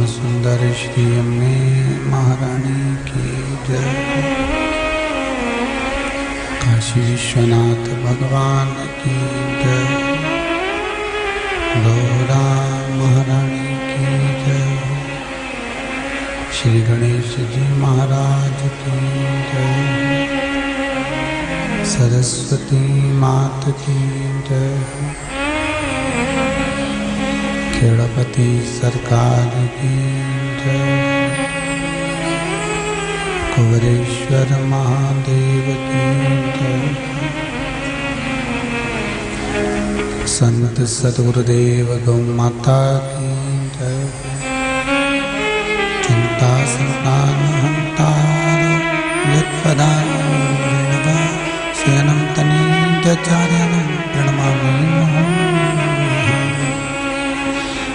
सुंदर श्री अम्बे महारानी की जय। काशी विश्वनाथ भगवान की जय। गौरा महारानी की जय। श्री गणेश जी महाराज की जय। सरस्वती मात की जय। खेड़पति सरकार की जय। कुबरेश्वर महादेव की जय। संत सद्गुरुदेव गौ माता की जय। चिंता संतान हंतार यत्पदान्येनवा शयनं तनीन्द्याचार्याणां प्रणमामि।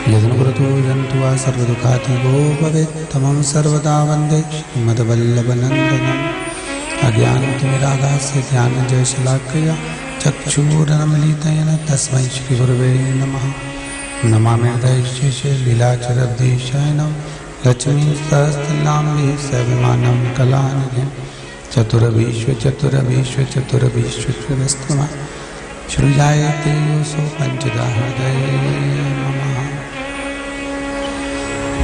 यदनुकृतो जन्तु वा सर्वदुःखातिगो भवेत् तमं सर्वदा वन्दे श्रीमद्वल्लभनन्दनम्। अज्ञानतिमिरागास्य ज्ञानजयशलाकया चक्षुरुन्मीलितेन तस्मै श्रीगुरवे नमः। नमामि हृदयेश्वरस्य लीलाचरब्धीशयनं लक्ष्मीसहस्रनाम्नि स्वाभिमानं कलानिधिं। चतुरभीष्वचतुरभीष्वचतुरभीष्वचतुरस्तमा श्रुजायते योऽसौ पञ्चदा हृदये नमः।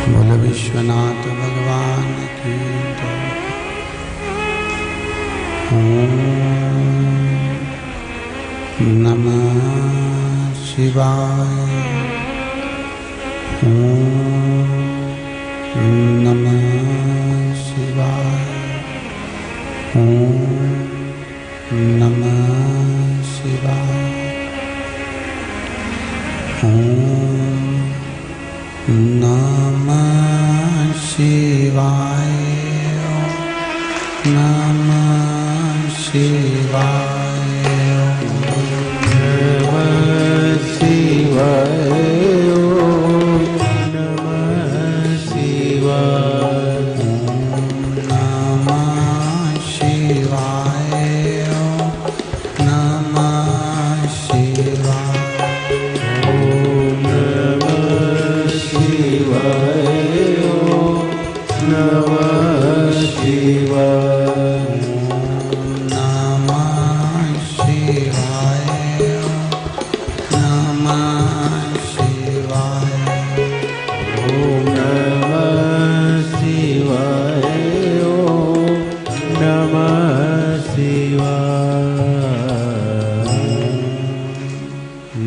बोल विश्वनाथ भगवान की जय। ओम नमः शिवाय। ओम नमः शिवाय। ओम नमः शिवाय। ओम नमः शिवाय। नमः शिवाय।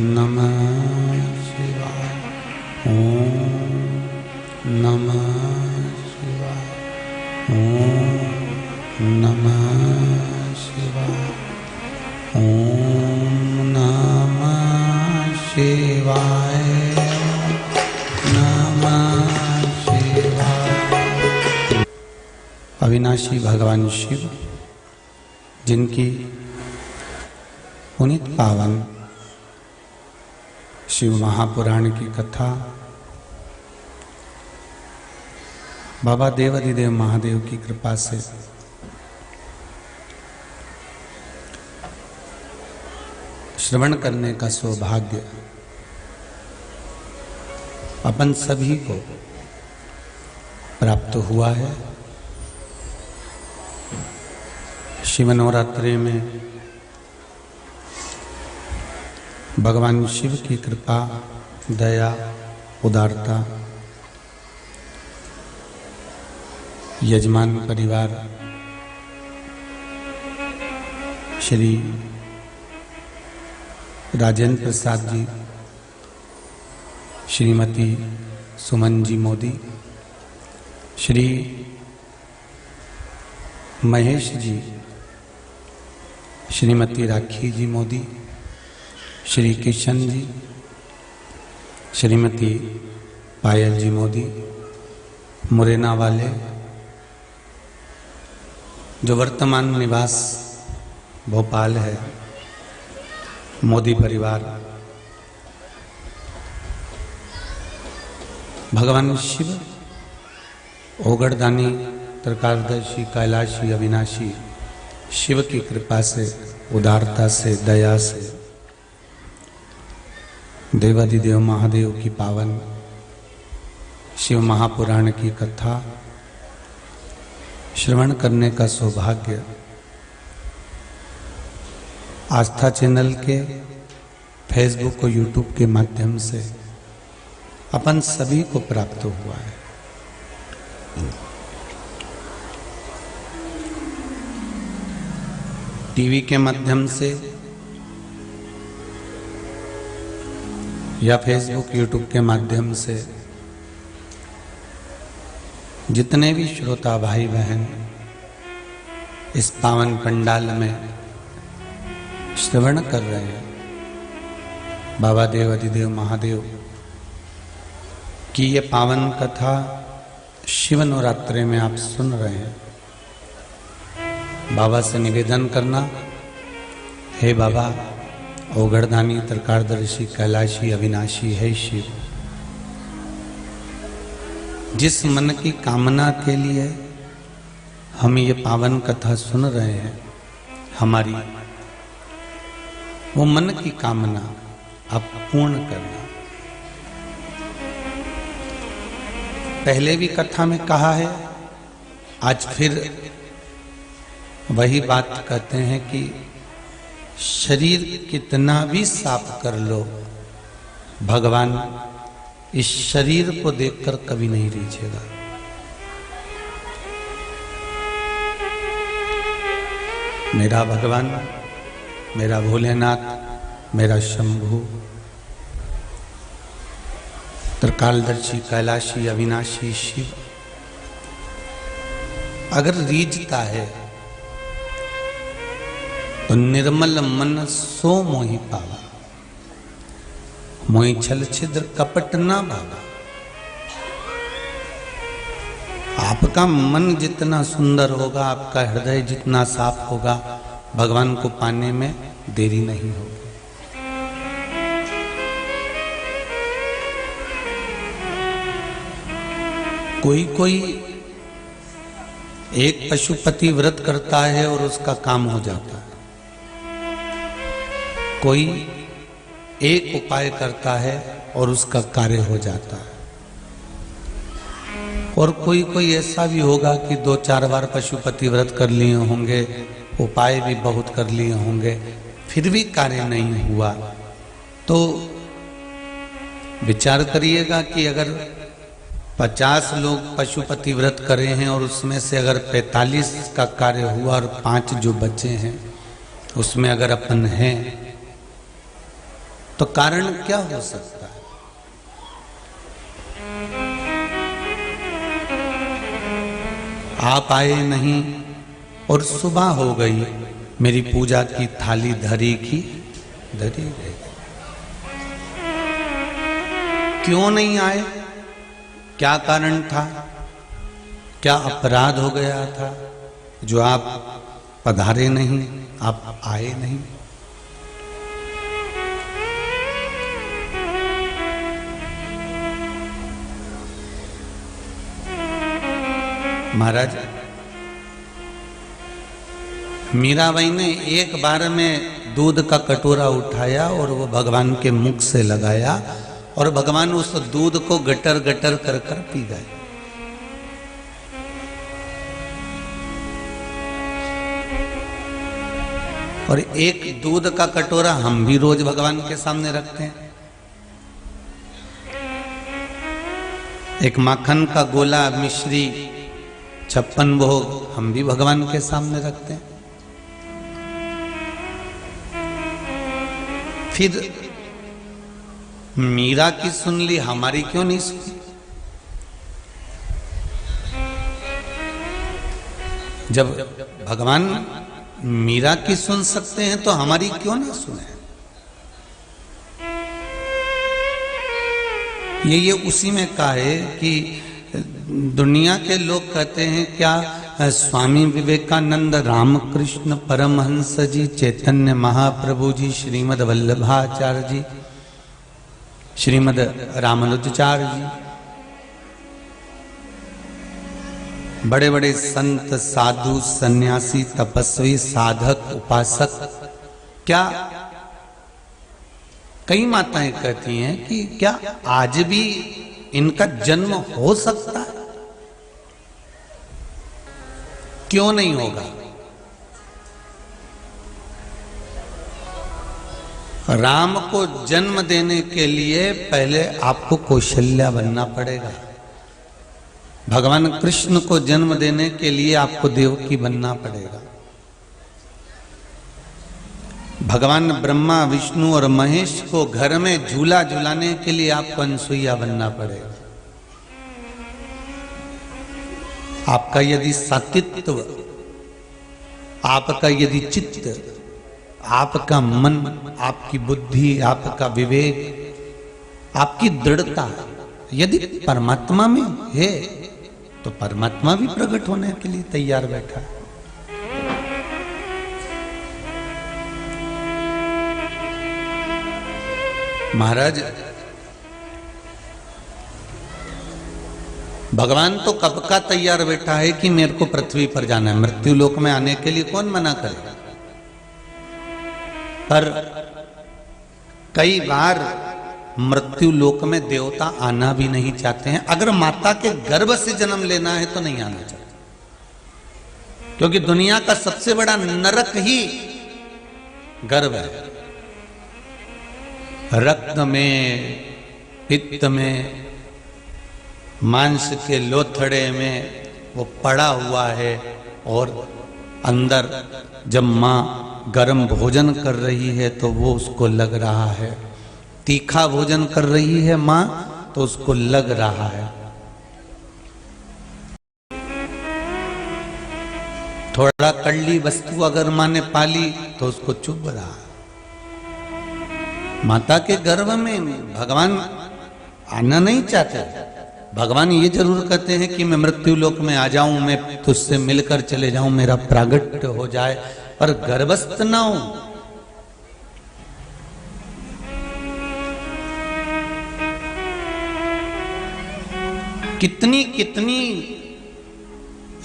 नमः शिवाय। नमः शिवाय। नमः शिवाय। नमः अविनाशी भगवान शिव, जिनकी पुनीत पावन शिव महापुराण की कथा बाबा देवाधिदेव महादेव की कृपा से श्रवण करने का सौभाग्य अपन सभी को प्राप्त हुआ है। शिव नवरात्रि में भगवान शिव की कृपा, दया, उदारता यजमान परिवार श्री राजेंद्र प्रसाद जी, श्रीमती सुमन जी मोदी, श्री महेश जी, श्रीमती राखी जी मोदी, श्री किशन जी, श्रीमती पायल जी मोदी, मुरैना वाले जो वर्तमान निवास भोपाल है, मोदी परिवार, भगवान शिव ओगड़दानी त्रिकालदर्शी कैलाशी अविनाशी शिव की कृपा से, उदारता से, दया से देवाधिदेव महादेव की पावन शिव महापुराण की कथा श्रवण करने का सौभाग्य आस्था चैनल के फेसबुक और यूट्यूब के माध्यम से अपन सभी को प्राप्त हुआ है। टीवी के माध्यम से या फेसबुक यूट्यूब के माध्यम से जितने भी श्रोता भाई बहन इस पावन पंडाल में श्रवण कर रहे हैं, बाबा देव अधिदेव महादेव की ये पावन कथा शिव नवरात्रि में आप सुन रहे हैं। बाबा से निवेदन करना, हे बाबा औगड़दानी त्रिकालदर्शी कैलाशी अविनाशी है शिव, जिस मन की कामना के लिए हम ये पावन कथा सुन रहे हैं, हमारी वो मन की कामना आप पूर्ण करना। पहले भी कथा में कहा है, आज फिर वही बात कहते हैं कि शरीर कितना भी साफ कर लो, भगवान इस शरीर को देखकर कभी नहीं रीझेगा। मेरा भगवान, मेरा भोलेनाथ, मेरा शंभु, त्रिकालदर्शी कैलाशी अविनाशी शिव अगर रीझता है तो निर्मल मन सो मोहि पावा, मोहि छल छिद्र कपट ना भावा। आपका मन जितना सुंदर होगा, आपका हृदय जितना साफ होगा, भगवान को पाने में देरी नहीं होगी। कोई एक पशुपति व्रत करता है और उसका काम हो जाता है, कोई एक उपाय करता है और उसका कार्य हो जाता है, और कोई ऐसा भी होगा कि 2-4 बार पशुपति व्रत कर लिए होंगे, उपाय भी बहुत कर लिए होंगे, फिर भी कार्य नहीं हुआ। तो विचार करिएगा कि अगर 50 लोग पशुपति व्रत करे हैं और उसमें से अगर 45 का कार्य हुआ और 5 जो बचे हैं उसमें अगर अपन हैं तो कारण क्या हो सकता है? आप आए नहीं और सुबह हो गई, मेरी पूजा की थाली धरी की धरी रही। क्यों नहीं आए? क्या कारण था? क्या अपराध हो गया था जो आप पधारे नहीं, आप आए नहीं? महाराज, मीराबाई ने एक बार में दूध का कटोरा उठाया और वो भगवान के मुख से लगाया और भगवान उस दूध को गटर गटर कर कर पी गए। और एक दूध का कटोरा हम भी रोज भगवान के सामने रखते हैं, एक माखन का गोला, मिश्री, 56 भोग हम भी भगवान के सामने रखते हैं। फिर मीरा की सुन ली, हमारी क्यों नहीं सुनी? जब भगवान मीरा की सुन सकते हैं तो हमारी क्यों ना सुने? ये उसी में कहा है कि दुनिया के लोग कहते हैं क्या स्वामी विवेकानंद, रामकृष्ण परमहंस जी, चैतन्य महाप्रभु जी, श्रीमद वल्लभाचार्य जी, श्रीमद रामानुजाचार्य जी, बड़े बड़े संत, साधु, सन्यासी, तपस्वी, साधक, उपासक, क्या कई माताएं कहती हैं कि क्या आज भी इनका जन्म हो सकता है? क्यों नहीं होगा? राम को जन्म देने के लिए पहले आपको कौशल्या बनना पड़ेगा। भगवान कृष्ण को जन्म देने के लिए आपको देवकी बनना पड़ेगा। भगवान ब्रह्मा, विष्णु और महेश को घर में झूला झूलाने के लिए आपको अनसुईया बनना पड़ेगा। आपका यदि सतित्व, आपका यदि चित्त, आपका मन, आपकी बुद्धि, आपका विवेक, आपकी दृढ़ता यदि परमात्मा में है तो परमात्मा भी प्रकट होने के लिए तैयार बैठा है। महाराज, भगवान तो कब का तैयार बैठा है कि मेरे को पृथ्वी पर जाना है। मृत्यु लोक में आने के लिए कौन मना करेगा? पर कई बार मृत्यु लोक में देवता आना भी नहीं चाहते हैं। अगर माता के गर्भ से जन्म लेना है तो नहीं आना चाहते, क्योंकि दुनिया का सबसे बड़ा नरक ही गर्भ है। रक्त में, पित्त में, मांस के लोथड़े में वो पड़ा हुआ है, और अंदर जब माँ गर्म भोजन कर रही है तो वो उसको लग रहा है, तीखा भोजन कर रही है माँ तो उसको लग रहा है, थोड़ा कड़ली वस्तु अगर माँ ने पाली तो उसको चुभ रहा है। माता के गर्भ में भगवान आना नहीं चाहते। भगवान ये जरूर कहते हैं कि मैं मृत्यु लोक में आ जाऊं, मैं तुझसे मिलकर चले जाऊं, मेरा प्रागट्य हो जाए, पर गर्भस्थ ना हो। कितनी कितनी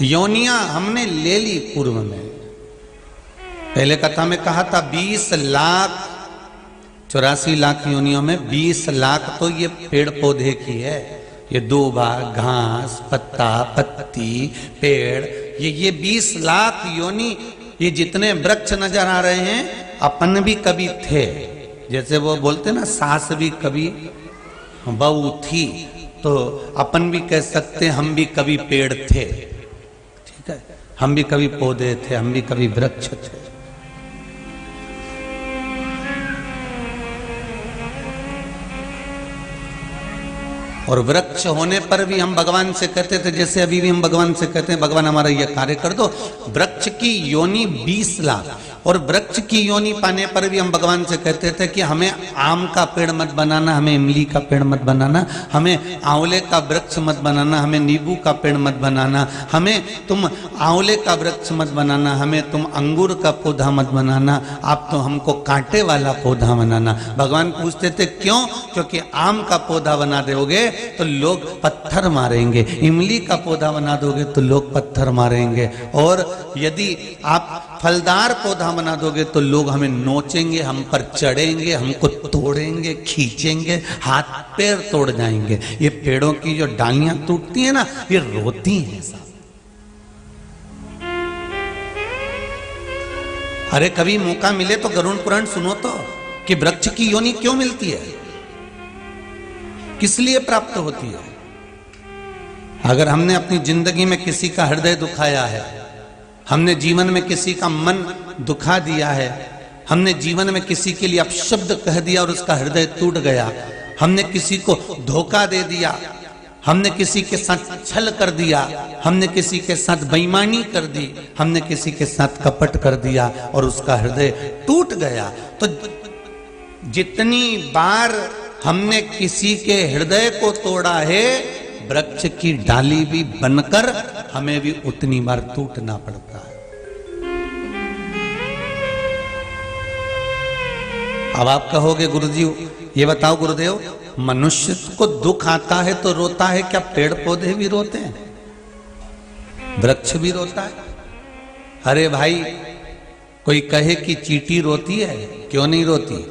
योनियां हमने ले ली पूर्व में। पहले कथा में कहा था 20 लाख 84 लाख योनियों में 20 लाख तो ये पेड़ पौधे की है। ये दूबा, घास, पत्ता, पत्ती, पेड़, ये 20 लाख योनि, ये जितने वृक्ष नजर आ रहे हैं अपन भी कभी थे। जैसे वो बोलते ना, सास भी कभी बहू थी, तो अपन भी कह सकते हम भी कभी पेड़ थे। ठीक है, हम भी कभी पौधे थे, हम भी कभी वृक्ष थे। और वृक्ष होने पर भी हम भगवान से कहते थे, जैसे अभी भी हम भगवान से कहते हैं भगवान हमारा यह कार्य कर दो। वृक्ष की योनि 20 लाख, और वृक्ष की योनि पाने पर भी हम भगवान से कहते थे कि हमें आम का पेड़ मत बनाना, हमें इमली का पेड़ मत बनाना, हमें आंवले का वृक्ष मत बनाना, हमें नींबू का पेड़ मत बनाना, हमें तुम आंवले का वृक्ष मत बनाना, हमें तुम अंगूर का पौधा मत बनाना, आप तो हमको कांटे वाला पौधा बनाना। भगवान पूछते थे क्यों? क्योंकि आम का पौधा बना दोगे तो लोग पत्थर मारेंगे, इमली का पौधा बना दोगे तो लोग पत्थर मारेंगे, और यदि आप फलदार पौधा बना दोगे तो लोग हमें नोचेंगे, हम पर चढ़ेंगे, हमको तोड़ेंगे, खींचेंगे, हाथ पैर तोड़ जाएंगे। ये पेड़ों की जो डालियां टूटती है ना, ये रोती हैं साहब। अरे कभी मौका मिले तो गरुड़ पुराण सुनो तो, कि वृक्ष की योनि क्यों मिलती है, किस लिए प्राप्त होती है। अगर हमने अपनी जिंदगी में किसी का हृदय दुखाया है, हमने जीवन में किसी का मन दुखा दिया है, हमने जीवन में किसी के लिए अपशब्द कह दिया और उसका हृदय टूट गया, हमने किसी को धोखा दे दिया, हमने किसी के साथ छल कर दिया, हमने किसी के साथ बेईमानी कर दी, हमने किसी के साथ कपट कर दिया और उसका हृदय टूट गया, तो जितनी बार हमने किसी के हृदय को तोड़ा है, वृक्ष की डाली भी बनकर हमें भी उतनी बार टूटना पड़ता है। अब आप कहोगे गुरुजी ये बताओ गुरुदेव, मनुष्य को दुख आता है तो रोता है, क्या पेड़ पौधे भी रोते हैं? वृक्ष भी रोता है? अरे भाई, कोई कहे कि चींटी रोती है, क्यों नहीं रोती?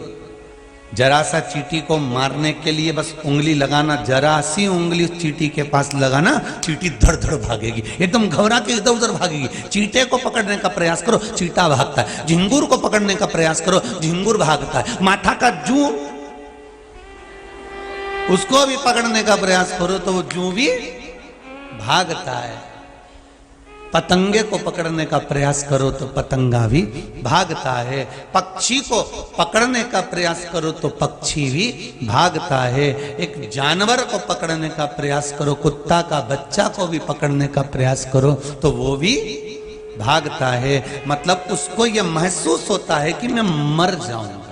जरा सा चींटी को मारने के लिए बस उंगली लगाना, जरा सी उंगली उस चींटी के पास लगाना, चींटी धड़ धड़ भागेगी, एकदम घबरा के इधर उधर भागेगी। चींटे को पकड़ने का प्रयास करो, चींटा भागता है। झिंगुर को पकड़ने का प्रयास करो, झिंगुर भागता है। माठा का जू, उसको भी पकड़ने का प्रयास करो तो वो जू भी भागता है। पतंगे को पकड़ने का प्रयास करो तो पतंगा भी भागता है। पक्षी को पकड़ने का प्रयास करो तो पक्षी भी भागता है। एक जानवर को पकड़ने का प्रयास करो, कुत्ता का बच्चा को भी पकड़ने का प्रयास करो तो वो भी भागता है। मतलब उसको यह महसूस होता है कि मैं मर जाऊंगा।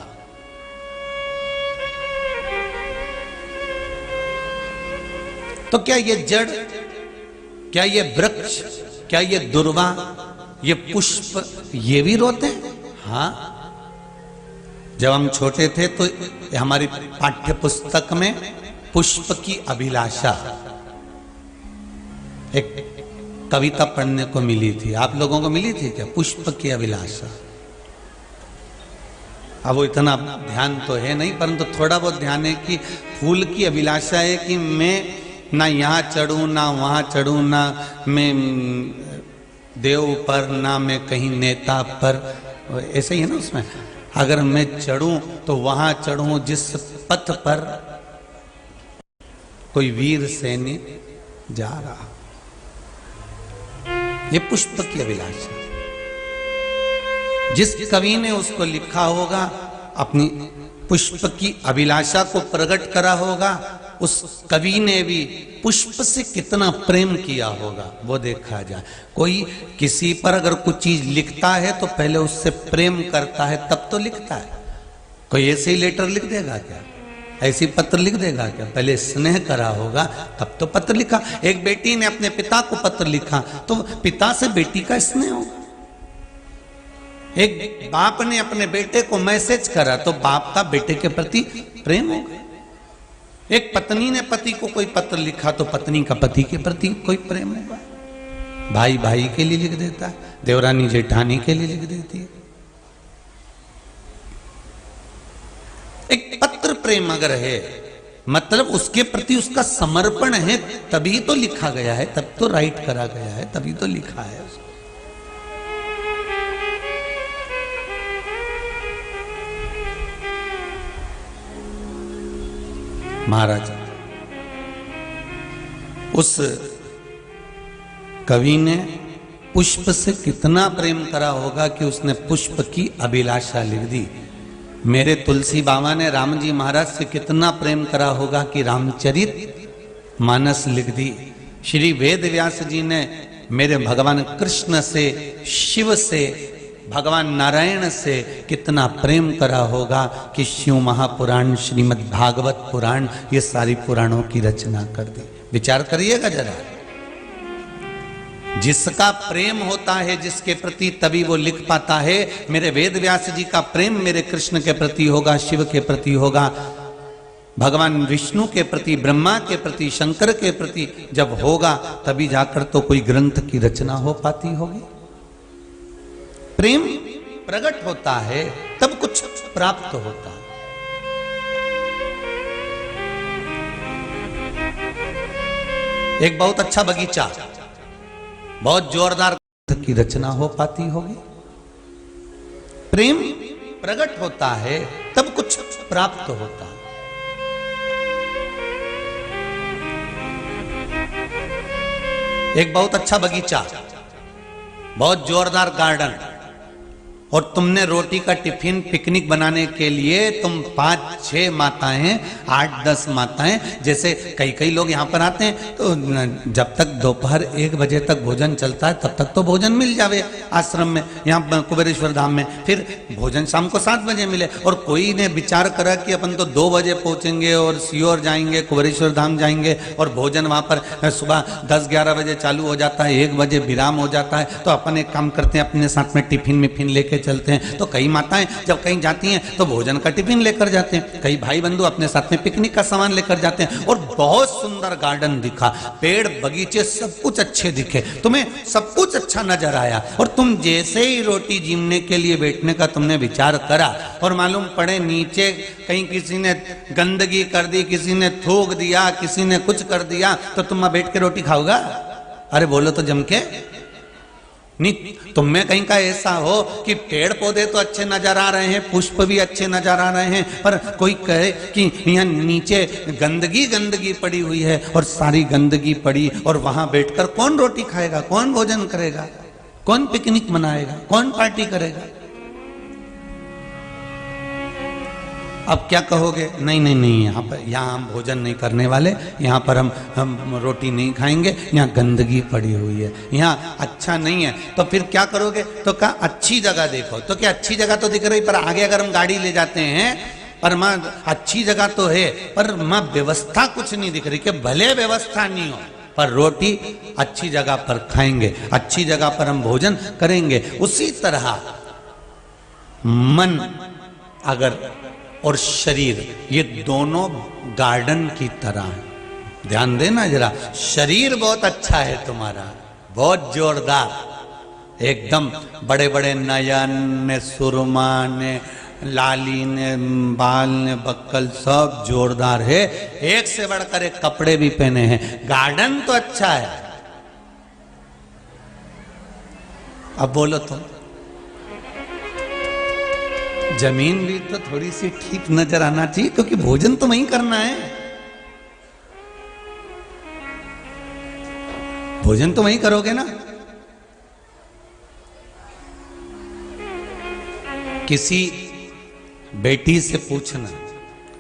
तो क्या ये जड़, क्या ये वृक्ष, क्या ये दुर्वा, ये पुष्प, ये भी रोते हैं? हाँ, जब हम छोटे थे तो हमारी पाठ्य पुस्तक में पुष्प की अभिलाषा एक कविता पढ़ने को मिली थी। आप लोगों को मिली थी क्या? पुष्प की अभिलाषा। अब वो इतना ध्यान तो है नहीं, परंतु थोड़ा बहुत ध्यान है कि फूल की अभिलाषा है कि मैं ना यहाँ चढ़ूं ना वहाँ चढ़ूं, ना मैं देव पर ना मैं कहीं नेता पर। ऐसे ही है ना उसमें, अगर मैं चढ़ूं तो वहाँ चढ़ूं जिस पथ पर कोई वीर सैनिक जा रहा। ये पुष्प की अभिलाषा, जिस कवि ने उसको लिखा होगा, अपनी पुष्प की अभिलाषा को प्रकट करा होगा, उस कवि ने भी पुष्प से कितना प्रेम किया होगा वो देखा जाए। कोई किसी पर अगर कुछ चीज लिखता है तो पहले उससे प्रेम करता है तब तो लिखता है। कोई ऐसे ही लेटर लिख देगा क्या? ऐसी पत्र लिख देगा क्या? पहले स्नेह करा होगा तब तो पत्र लिखा। एक बेटी ने अपने पिता को पत्र लिखा तो पिता से बेटी का स्नेह होगा। एक बाप ने अपने बेटे को मैसेज करा तो बाप का बेटे के प्रति प्रेम होगा। एक पत्नी ने पति को कोई पत्र लिखा तो पत्नी का पति के प्रति कोई प्रेम होगा। भाई भाई के लिए लिख देता है, देवरानी जेठानी के लिए लिख देती है। एक पत्र प्रेम अगर है, मतलब उसके प्रति उसका समर्पण है, तभी तो लिखा गया है, तब तो राइट करा गया है, तभी तो लिखा है उसको। महाराज, उस कवि ने पुष्प से कितना प्रेम करा होगा कि उसने पुष्प की अभिलाषा लिख दी। मेरे तुलसी बाबा ने राम जी महाराज से कितना प्रेम करा होगा कि रामचरित मानस लिख दी। श्री वेद व्यास जी ने मेरे भगवान कृष्ण से, शिव से, भगवान नारायण से कितना प्रेम करा होगा कि शिव महापुराण, श्रीमद् भागवत पुराण, ये सारी पुराणों की रचना कर दी। विचार करिएगा जरा, जिसका प्रेम होता है जिसके प्रति, तभी वो लिख पाता है। मेरे वेद व्यास जी का प्रेम मेरे कृष्ण के प्रति होगा, शिव के प्रति होगा, भगवान विष्णु के प्रति, ब्रह्मा के प्रति, शंकर के प्रति जब होगा तभी जाकर तो कोई ग्रंथ की रचना हो पाती होगी। प्रेम प्रकट होता है तब कुछ प्राप्त होता है। एक बहुत अच्छा बगीचा, बहुत जोरदार की रचना हो पाती होगी। प्रेम प्रकट होता है तब कुछ प्राप्त होता है। एक बहुत अच्छा बगीचा, बहुत जोरदार गार्डन, और तुमने रोटी का टिफिन पिकनिक बनाने के लिए तुम 5-6 माताएं, 8-10 माताएं, जैसे कई लोग यहाँ पर आते हैं तो जब तक दोपहर 1 बजे तक भोजन चलता है तब तक तो भोजन मिल जावे आश्रम में, यहाँ कुबेरेश्वर धाम में, फिर भोजन शाम को 7 बजे मिले। और कोई ने विचार करा कि अपन तो 2 बजे पहुँचेंगे और सीहोर जाएंगे, कुबेरेश्वर धाम जाएंगे, और भोजन वहाँ पर सुबह 10-11 बजे चालू हो जाता है, 1 बजे विराम हो जाता है। तो अपन एक काम करते हैं, अपने साथ में टिफिन मिफिन लेके चलते हैं। तो कई माताएं जब कहीं जाती हैं तो भोजन का टिफिन लेकर जाते हैं, कई भाई बंधु अपने साथ में पिकनिक का सामान लेकर जाते हैं, और बहुत सुंदर गार्डन दिखा, पेड़ बगीचे सब कुछ अच्छे दिखे, तुम्हें सब कुछ अच्छा नजर आया, और तुम जैसे ही रोटी जीमने के लिए बैठने का तुमने विचार करा और मालूम पड़े नीचे कहीं किसी ने गंदगी कर दी, किसी ने थूक दिया, किसी ने कुछ कर दिया, तो तुम वहां बैठ के रोटी खाओगा? अरे बोलो तो जम के नहीं। तुम में कहीं का ऐसा हो कि पेड़ पौधे तो अच्छे नजर आ रहे हैं, पुष्प भी अच्छे नजर आ रहे हैं, पर कोई कहे कि यहाँ नीचे गंदगी गंदगी पड़ी हुई है और सारी गंदगी पड़ी, और वहां बैठकर कौन रोटी खाएगा, कौन भोजन करेगा, कौन पिकनिक मनाएगा, कौन पार्टी करेगा? अब क्या कहोगे? नहीं नहीं नहीं, यहाँ हम भोजन नहीं करने वाले, यहाँ पर हम रोटी नहीं खाएंगे, यहाँ गंदगी पड़ी हुई है, यहाँ अच्छा नहीं है। तो फिर क्या करोगे? तो कहा अच्छी जगह देखो। तो क्या अच्छी जगह तो दिख रही, पर आगे अगर हम गाड़ी ले जाते हैं, पर माँ अच्छी जगह तो है, पर माँ व्यवस्था कुछ नहीं दिख रही, कि भले व्यवस्था नहीं हो पर रोटी अच्छी जगह पर खाएंगे, अच्छी जगह पर हम भोजन करेंगे। उसी तरह मन अगर और शरीर, ये दोनों गार्डन की तरह है। ध्यान देना जरा, शरीर बहुत अच्छा है तुम्हारा, बहुत जोरदार, एकदम बड़े बड़े नयन ने, सुरमा ने, लाली ने, बाल ने, बक्कल सब जोरदार है, एक से बढ़कर एक कपड़े भी पहने हैं, गार्डन तो अच्छा है। अब बोलो तुम, जमीन भी तो थोड़ी सी ठीक नजर आना चाहिए, क्योंकि भोजन तो वहीं करना है, भोजन तो वहीं करोगे ना। किसी बेटी से पूछना,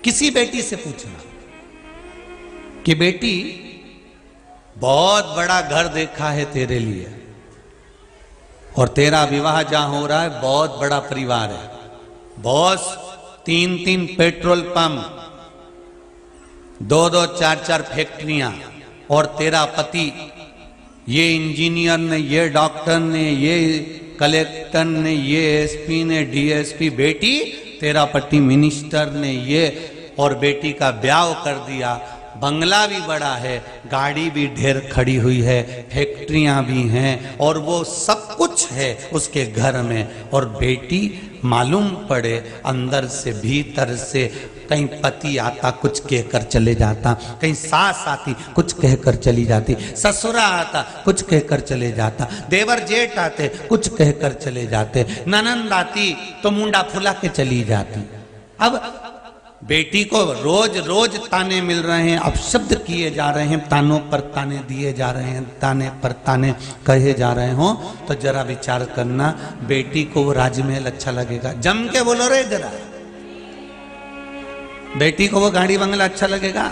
किसी बेटी से पूछना कि बेटी बहुत बड़ा घर देखा है तेरे लिए, और तेरा विवाह जहां हो रहा है बहुत बड़ा परिवार है, बॉस 3-3 पेट्रोल पंप, 2-2 4-4 फैक्ट्रियां, और तेरा पति ये इंजीनियर ने, ये डॉक्टर ने, ये कलेक्टर ने, ये एसपी ने, डीएसपी, बेटी तेरा पति मिनिस्टर ने, ये, और बेटी का ब्याह कर दिया, बंगला भी बड़ा है, गाड़ी भी ढेर खड़ी हुई है, फैक्ट्रियां भी हैं, और वो सब कुछ है उसके घर में, और बेटी मालूम पड़े अंदर से भीतर से कहीं पति आता कुछ कहकर चले जाता, कहीं सास आती कुछ कहकर चली जाती, ससुरा आता कुछ कहकर चले जाता, देवर जेठ आते कुछ कहकर चले जाते, ननंद आती तो मुंडा फुला के चली जाती। अब बेटी को रोज रोज ताने मिल रहे हैं, अपशब्द किए जा रहे हैं, तानों पर ताने दिए जा रहे हैं, ताने पर ताने कहे जा रहे हो, तो जरा विचार करना, बेटी को वो राजमहल अच्छा लगेगा? जम के बोलो रे जरा, बेटी को वो गाड़ी बंगला अच्छा लगेगा?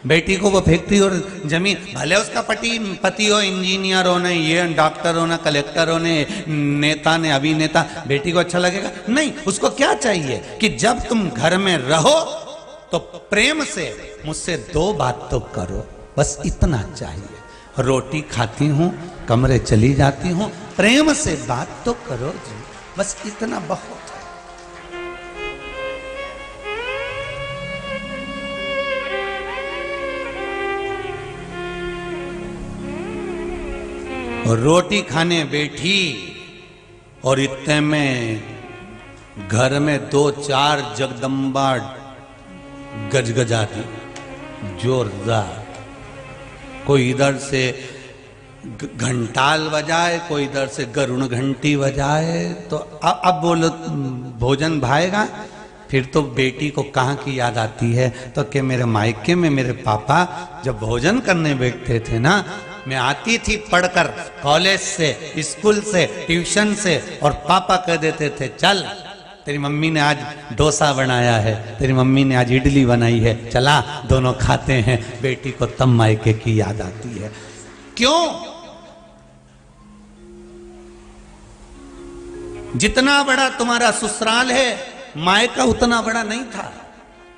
बेटी को वो फैक्ट्री और जमीन, भले उसका पति हो इंजीनियर हो ने, ये डॉक्टर हो ना, कलेक्टर हो ने, नेता ने, अभिनेता, बेटी को अच्छा लगेगा? नहीं। उसको क्या चाहिए कि जब तुम घर में रहो तो प्रेम से मुझसे 2 बात तो करो, बस इतना चाहिए। रोटी खाती हूँ, कमरे चली जाती हूँ, प्रेम से बात तो करो जी, बस इतना बहुत। रोटी खाने बैठी और इतने में घर में 2-4 जगदम्बा गजगजाती जोरदार, कोई इधर से घंटाल बजाए, कोई इधर से गरुण घंटी बजाए, तो अब बोलो भोजन भाएगा? फिर तो बेटी को कहाँ की याद आती है, तो कि मेरे मायके में मेरे पापा जब भोजन करने बैठते थे ना, मैं आती थी पढ़कर कॉलेज से, स्कूल से, ट्यूशन से, और पापा कह देते थे चल तेरी मम्मी ने आज डोसा बनाया है, तेरी मम्मी ने आज इडली बनाई है, चला दोनों खाते हैं। बेटी को तब मायके की याद आती है। क्यों? जितना बड़ा तुम्हारा ससुराल है, मायका उतना बड़ा नहीं था।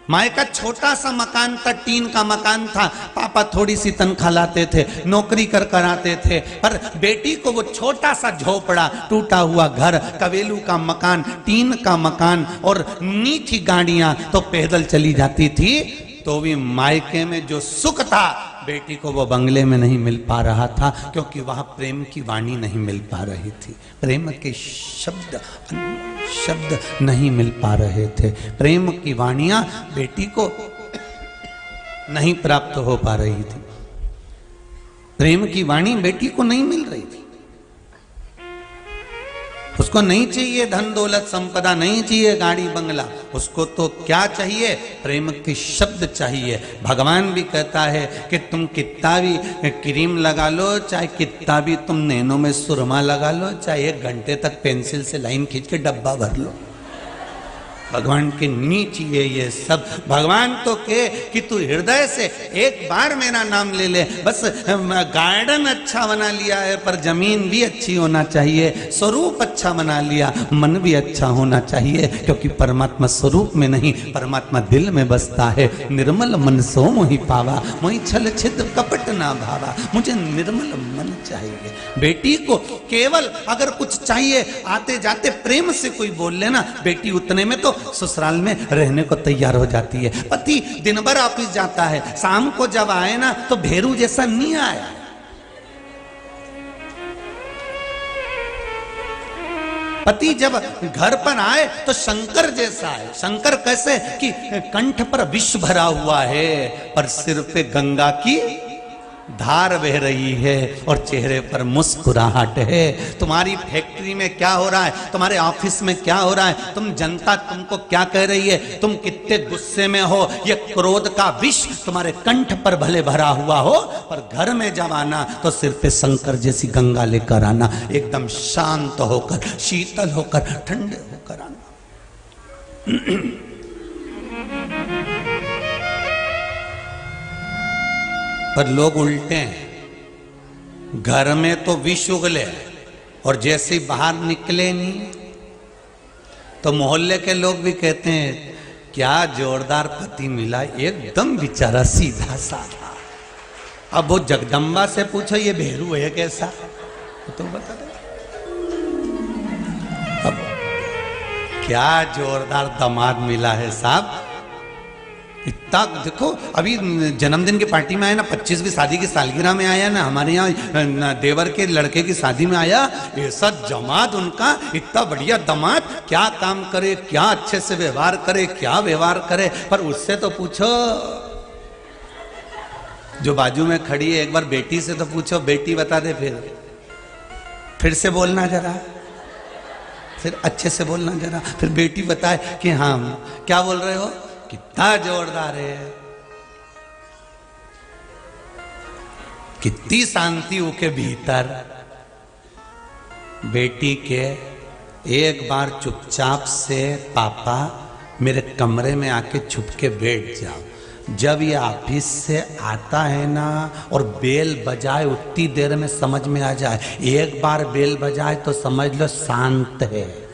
मायका छोटा सा मकान था, टीन का मकान था, पापा थोड़ी सी तनख्वाह लाते थे, नौकरी कर कर आते थे, पर बेटी को वो छोटा सा झोपड़ा, टूटा हुआ घर, कवेलू का मकान, टीन का मकान, और नीची गाड़ियां तो पैदल चली जाती थी, तो भी मायके में जो सुख था बेटी को वो बंगले में नहीं मिल पा रहा था, क्योंकि वहां प्रेम की वाणी नहीं मिल पा रही थी, प्रेम के शब्द नहीं मिल पा रहे थे, प्रेम की वाणियां बेटी को नहीं प्राप्त हो पा रही थी, प्रेम की वाणी बेटी को नहीं मिल रही थी। उसको नहीं चाहिए धन दौलत संपदा, नहीं चाहिए गाड़ी बंगला, उसको तो क्या चाहिए? प्रेम के शब्द चाहिए। भगवान भी कहता है कि तुम कितना भी क्रीम लगा लो, चाहे कितना भी तुम नैनों में सुरमा लगा लो, चाहे 1 घंटे तक पेंसिल से लाइन खींच के डब्बा भर लो, भगवान के नहीं चाहिए ये सब। भगवान तो कहे कि तू हृदय से एक बार मेरा नाम ले ले, बस गार्डन अच्छा बना लिया है पर जमीन भी अच्छी होना चाहिए, स्वरूप अच्छा बना लिया, मन भी अच्छा होना चाहिए, क्योंकि परमात्मा स्वरूप में नहीं, परमात्मा दिल में बसता है। निर्मल मन सो मोहि पावा, मोहि छल छिद्र कपट ना भावा, मुझे निर्मल मन चाहिए। बेटी को केवल अगर कुछ चाहिए, आते जाते प्रेम से कोई बोल लेना, बेटी उतने में तो ससुराल में रहने को तैयार हो जाती है। पति दिन भर ऑफिस जाता है, शाम को जब आए ना तो भेरू जैसा नहीं आया। पति जब घर पर आए तो शंकर जैसा है। शंकर कैसे कि कंठ पर विष भरा हुआ है पर सिर पे गंगा की धार बह रही है और चेहरे पर मुस्कुराहट है। तुम्हारी फैक्ट्री में क्या हो रहा है, तुम्हारे ऑफिस में क्या हो रहा है, तुम जनता तुमको क्या कह रही है, तुम कितने गुस्से में हो, ये क्रोध का विष तुम्हारे कंठ पर भले भरा हुआ हो, पर घर में जब आना तो सिर पे शंकर जैसी गंगा लेकर आना, एकदम शांत होकर, शीतल होकर, ठंडे होकर आना। पर लोग उल्टे हैं, घर में तो विष उगले और जैसे बाहर निकले नहीं तो मोहल्ले के लोग भी कहते हैं क्या जोरदार पति मिला, एकदम बेचारा सीधा साधा। अब वो जगदम्बा से पूछो ये भेरू है कैसा, तो बता दो। अब क्या जोरदार दामाद मिला है साहब, इतना देखो। अभी जन्मदिन की पार्टी में आया ना, 25वीं शादी की सालगिरह में आया ना, हमारे यहाँ देवर के लड़के की शादी में आया, ऐसा जमात उनका, इतना बढ़िया दामाद, क्या काम करे, क्या अच्छे से व्यवहार करे, क्या व्यवहार करे। पर उससे तो पूछो जो बाजू में खड़ी है, एक बार बेटी से तो पूछो, बेटी बता दे, फिर से बोलना जरा, फिर अच्छे से बोलना जरा, फिर बेटी बताए कि हाँ क्या बोल रहे हो, कितना जोरदार है, कितनी शांति उनके भीतर। बेटी के एक बार चुपचाप से पापा मेरे कमरे में आके छुप के बैठ जाओ। जब ये ऑफिस से आता है ना और बेल बजाए उतनी देर में समझ में आ जाए, एक बार बेल बजाए तो समझ लो शांत है,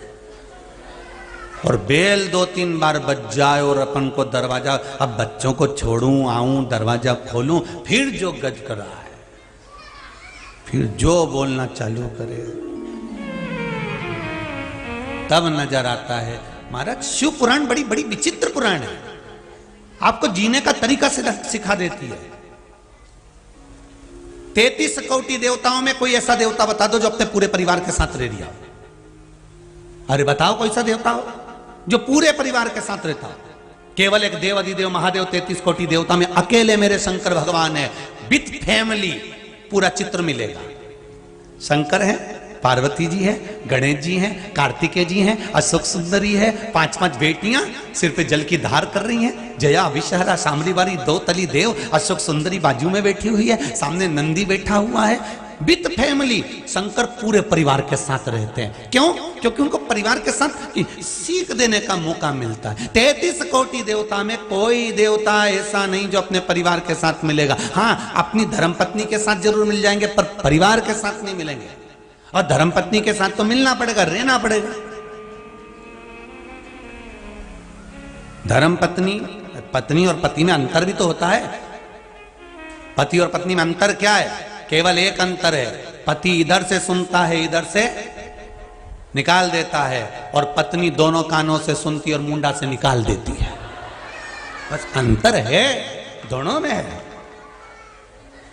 और बेल 2-3 बार बज जाए और अपन को दरवाजा, अब बच्चों को छोड़ूं आऊं दरवाजा खोलूं, फिर जो गज कर रहा है, फिर जो बोलना चालू करे, तब नजर आता है। महाराज शिव पुराण बड़ी बड़ी विचित्र पुराण है, आपको जीने का तरीका सिखा देती है। 33 कोटि देवताओं में कोई ऐसा देवता बता दो जो अपने पूरे परिवार के साथ रह रहा। अरे बताओ कोई सा देवता हो जो पूरे परिवार के साथ रहता हो। केवल एक देव अधिदेव महादेव 33 कोटि देवता में अकेले मेरे शंकर भगवान है, विथ फैमिली पूरा चित्र मिलेगा। शंकर है, पार्वती जी है, गणेश जी हैं, कार्तिकेय जी हैं, अशोक सुंदरी है, 5-5 बेटियां सिर पे जल की धार कर रही हैं, जया अभिशहरा शामलीवारी 2 तली देव, अशोक सुंदरी बाजू में बैठी हुई है, सामने नंदी बैठा हुआ है। विथ फैमिली शंकर पूरे परिवार के साथ रहते हैं। क्यों? क्योंकि उनको परिवार के साथ सीख देने का मौका मिलता है। 33 कोटि देवता में कोई देवता ऐसा नहीं जो अपने परिवार के साथ मिलेगा। हाँ, अपनी धर्मपत्नी के साथ जरूर मिल जाएंगे पर परिवार के साथ नहीं मिलेंगे, और धर्मपत्नी के साथ तो मिलना पड़ेगा, रहना पड़ेगा। धर्मपत्नी, पत्नी और पति में अंतर भी तो होता है। पति और पत्नी में अंतर क्या है? केवल एक अंतर है, पति इधर से सुनता है, इधर से निकाल देता है, और पत्नी दोनों कानों से सुनती और मुंडा से निकाल देती है। बस अंतर है, दोनों में है।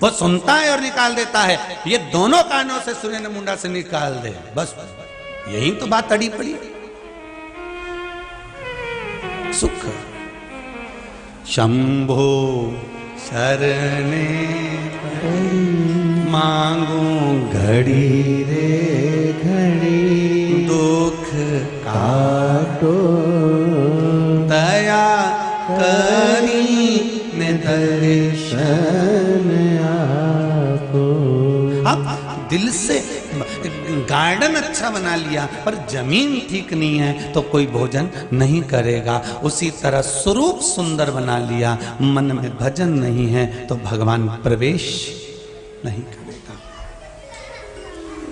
वो सुनता है और निकाल देता है, ये दोनों कानों से सूर्य ने मुंडा से निकाल दे, बस यही तो बात अड़ी पड़ी। सुख शंभो शरणे मांगू घड़ी रे घड़ी, दुख काटो दया करी ने दर्शन आपो। अब दिल से गार्डन अच्छा बना लिया पर जमीन ठीक नहीं है तो कोई भोजन नहीं करेगा। उसी तरह स्वरूप सुंदर बना लिया, मन में भजन नहीं है तो भगवान प्रवेश नहीं करेगा।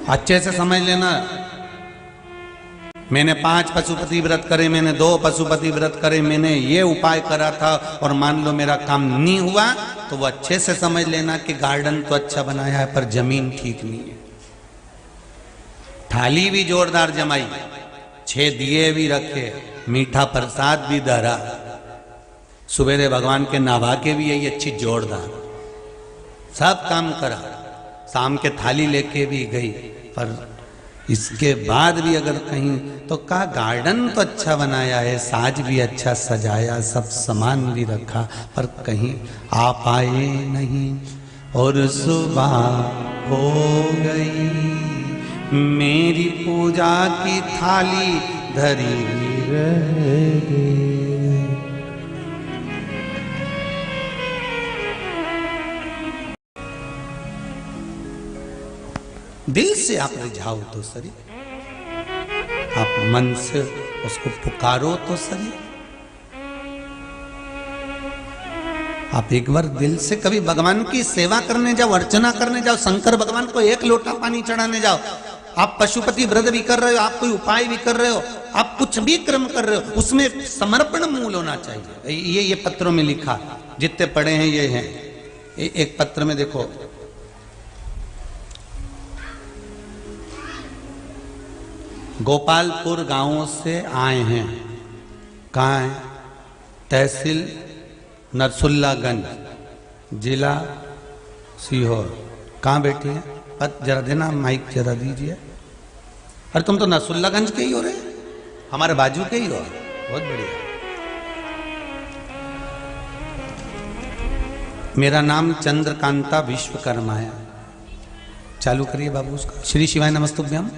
अच्छे से समझ लेना, मैंने 5 पशुपति व्रत करे, मैंने 2 पशुपति व्रत करे, मैंने ये उपाय करा था और मान लो मेरा काम नहीं हुआ, तो वो अच्छे से समझ लेना कि गार्डन तो अच्छा बनाया है पर जमीन ठीक नहीं है। थाली भी जोरदार जमाई, 6 दिए भी रखे, मीठा प्रसाद भी धरा, सुबेरे भगवान के नहा के भी यही अच्छी जोरदार सब काम करा, शाम के थाली लेके भी गई, पर इसके बाद भी अगर कहीं तो का गार्डन तो अच्छा बनाया है, साज भी अच्छा सजाया, सब सामान भी रखा, पर कहीं आ पाए नहीं। और सुबह हो गई, मेरी पूजा की थाली धरी रह गई। दिल से आप रिझाओ तो सही, आप मन से उसको पुकारो तो सही। आप एक बार दिल से कभी भगवान की सेवा करने जाओ, अर्चना करने जाओ, शंकर भगवान को 1 लोटा पानी चढ़ाने जाओ। आप पशुपति व्रत भी कर रहे हो, आप कोई उपाय भी कर रहे हो, आप कुछ भी कर्म कर रहे हो, उसमें समर्पण मूल होना चाहिए। ये पत्रों में लिखा, जितने पढ़े हैं ये हैं। एक पत्र में देखो, गोपालपुर गांवों से आए हैं। कहाँ है? तहसील नरसुल्लागंज, जिला सीहोर। कहाँ बैठी है? जरा देना माइक, जरा दीजिए। अरे तुम तो नरसुल्लागंज के ही हो रहे, हमारे बाजू के ही हो। बहुत बढ़िया। मेरा नाम चंद्रकांता विश्वकर्मा है। चालू करिए बाबू उसका। श्री शिवाय नमस्तुभ्यम।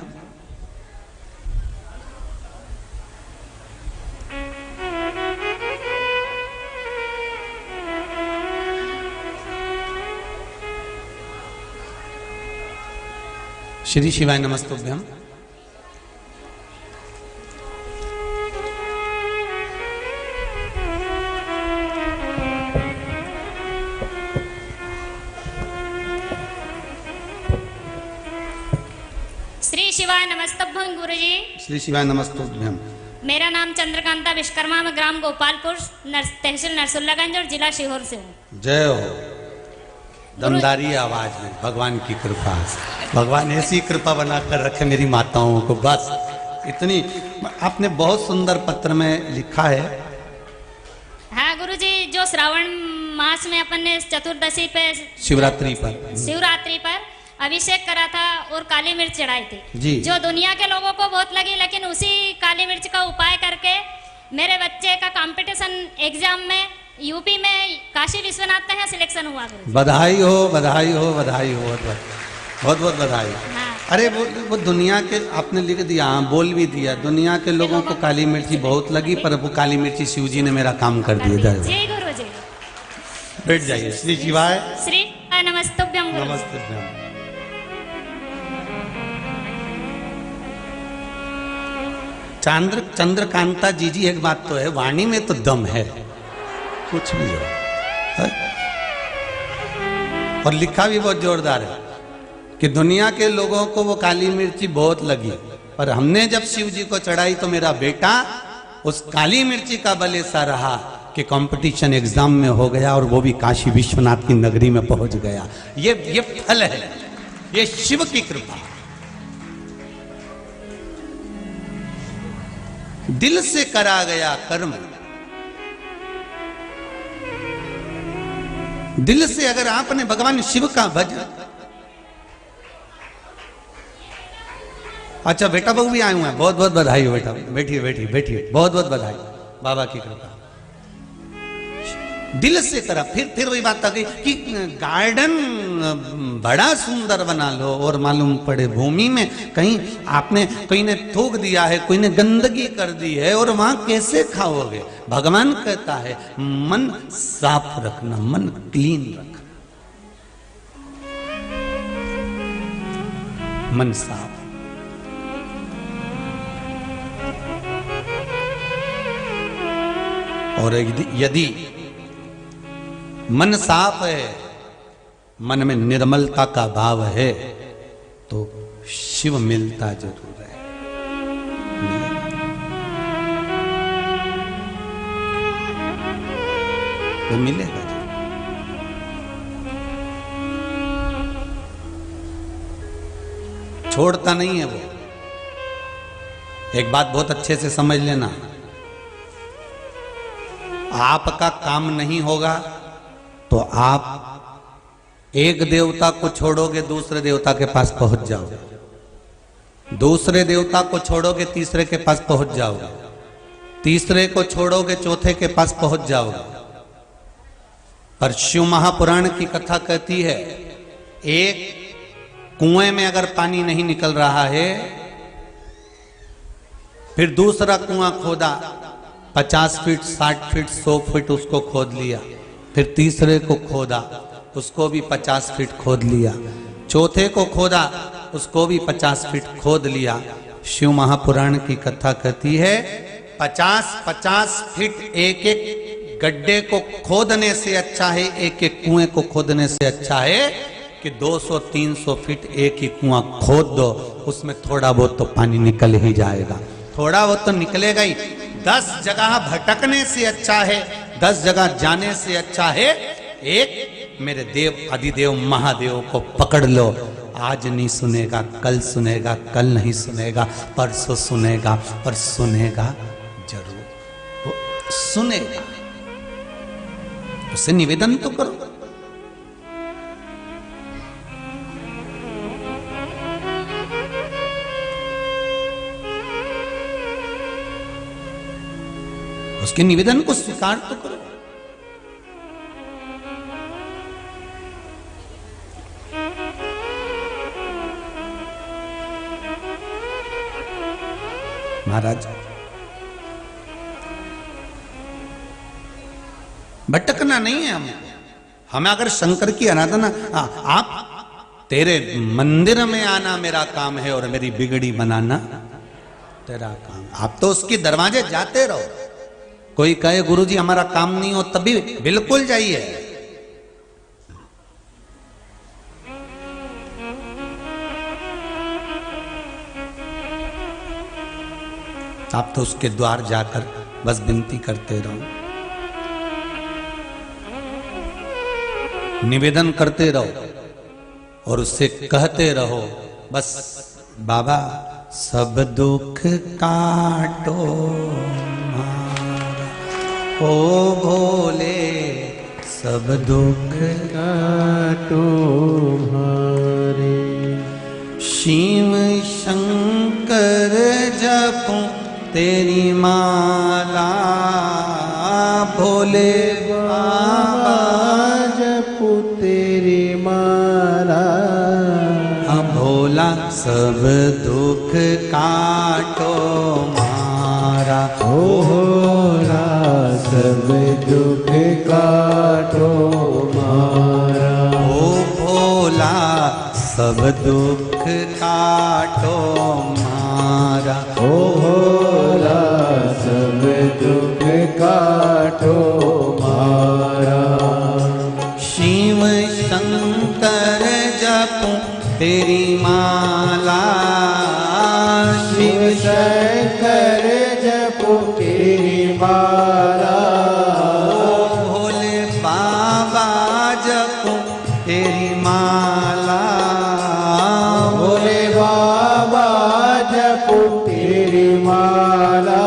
श्री शिवाय नमस्तुभ्यम। श्री शिवाय नमस्तुभ्यम गुरुजी। श्री शिवाय नमस्तुभ्यम। मेरा नाम चंद्रकांता विश्वकर्मा, मैं ग्राम गोपालपुर, तहसील नरसुल्लागंज और जिला सीहोर से हूँ। जय हो। दमदारी आवाज में भगवान की कृपा, भगवान ऐसी कृपा बनाकर रखे मेरी माताओं को। बस इतनी। आपने बहुत सुंदर पत्र में लिखा है। हाँ गुरुजी, जो श्रावण मास में अपन ने चतुर्दशी पे, शिवरात्रि पर अभिषेक करा था और काली मिर्च चढ़ाई थी जी, जो दुनिया के लोगों को बहुत लगी, लेकिन उसी काली मिर्च का उपाय करके मेरे बच्चे का कंपटीशन एग्जाम में यूपी में काशी विश्वनाथ में सिलेक्शन हुआ। बधाई हो, बधाई हो, बधाई हो, बहुत बहुत बधाई। हाँ। अरे वो दुनिया के, आपने लिख दिया, हाँ बोल भी दिया, दुनिया के लोगों को काली मिर्ची बहुत लगी, पर वो काली मिर्ची शिव जी ने मेरा काम कर दिया। जय गुरु जी। बैठ जाइए। श्री शिवाय। श्री नमस्तुभ्यम। नमस्तुभ्यम। चंद्रकांता जी एक बात तो है, वाणी में तो दम है, कुछ भी हो है? और लिखा भी बहुत जोरदार है कि दुनिया के लोगों को वो काली मिर्ची बहुत लगी, पर हमने जब शिव जी को चढ़ाई तो मेरा बेटा उस काली मिर्ची का बल ऐसा रहा कि कंपटीशन एग्जाम में हो गया और वो भी काशी विश्वनाथ की नगरी में पहुंच गया। ये फल है, ये शिव की कृपा। दिल से करा गया कर्म दिल से अगर आपने भगवान शिव का भजन। अच्छा बेटा बहू भी आए हुए हैं, बहुत बहुत बधाई हो बेटा, बैठिए बैठिए बैठिए, बहुत बहुत बधाई, बाबा की कृपा। दिल से करा, फिर वही बात आ गई कि गार्डन बड़ा सुंदर बना लो और मालूम पड़े भूमि में कहीं आपने, कोई ने थूक दिया है, कोई ने गंदगी कर दी है, और वहां कैसे खाओगे? भगवान कहता है मन साफ रखना, मन क्लीन रखना, मन साफ। और यदि मन साफ है, मन में निर्मलता का भाव है, तो शिव मिलता जरूर है। वो मिलेगा जरूर। छोड़ता नहीं है वो। एक बात बहुत अच्छे से समझ लेना, आपका काम नहीं होगा तो आप एक देवता को छोड़ोगे, दूसरे देवता के पास पहुंच जाओगे, दूसरे देवता को छोड़ोगे, तीसरे के पास पहुंच जाओगे, तीसरे को छोड़ोगे, चौथे के पास पहुंच जाओगे। पर शिव महापुराण की कथा कहती है, एक कुएं में अगर पानी नहीं निकल रहा है, फिर दूसरा कुआं खोदा, 50 फीट 60 फीट 100 फीट उसको खोद लिया, फिर तीसरे को खोदा, उसको भी 50 फीट खोद लिया, चौथे को खोदा, उसको भी 50 फीट खोद लिया। शिव महापुराण की कथा कहती है 50-50 फीट एक एक गड्ढे को खोदने से अच्छा है, एक एक कुएं को खोदने से अच्छा है कि 200-300 फीट एक ही कुआं खोद दो, उसमें थोड़ा बहुत तो पानी निकल ही जाएगा, थोड़ा बहुत तो निकलेगा ही। 10 जगह भटकने से अच्छा है, 10 जगह जाने से अच्छा है, एक मेरे देव अधिदेव महादेव को पकड़ लो। आज नहीं सुनेगा, कल सुनेगा, कल नहीं सुनेगा, परसों सुनेगा, पर सुनेगा जरूर, वो सुनेगा। उससे निवेदन तो करो। उसके निवेदन को स्वीकार तो करो। महाराज भटकना नहीं है हमें अगर शंकर की आराधना, आप तेरे मंदिर में आना मेरा काम है और मेरी बिगड़ी बनाना तेरा काम। आप तो उसके दरवाजे जाते रहो। कोई कहे गुरुजी हमारा काम नहीं हो, तभी बिल्कुल जाइए। आप तो उसके द्वार जाकर बस विनती करते रहो, निवेदन करते रहो और उससे कहते रहो, बस बाबा सब दुख काटो ओ भोले, सब दुख काटो हमारे। शिव शंकर जपो तेरी माला, भोले बाबा जपो तेरी माला। भोला सब दुख काटो मारा, ओ भोला सब दुख काटो मारा। ओ भोला सब दुख काटो मारा, ओ भोला सब दुख काटो मारा। शिव शंकर जपो तेरी माला, शिव शंकर जपो तेरी माला। भोले बाबा जपो तेरी माला, भोले बाबा जपो तेरी माला।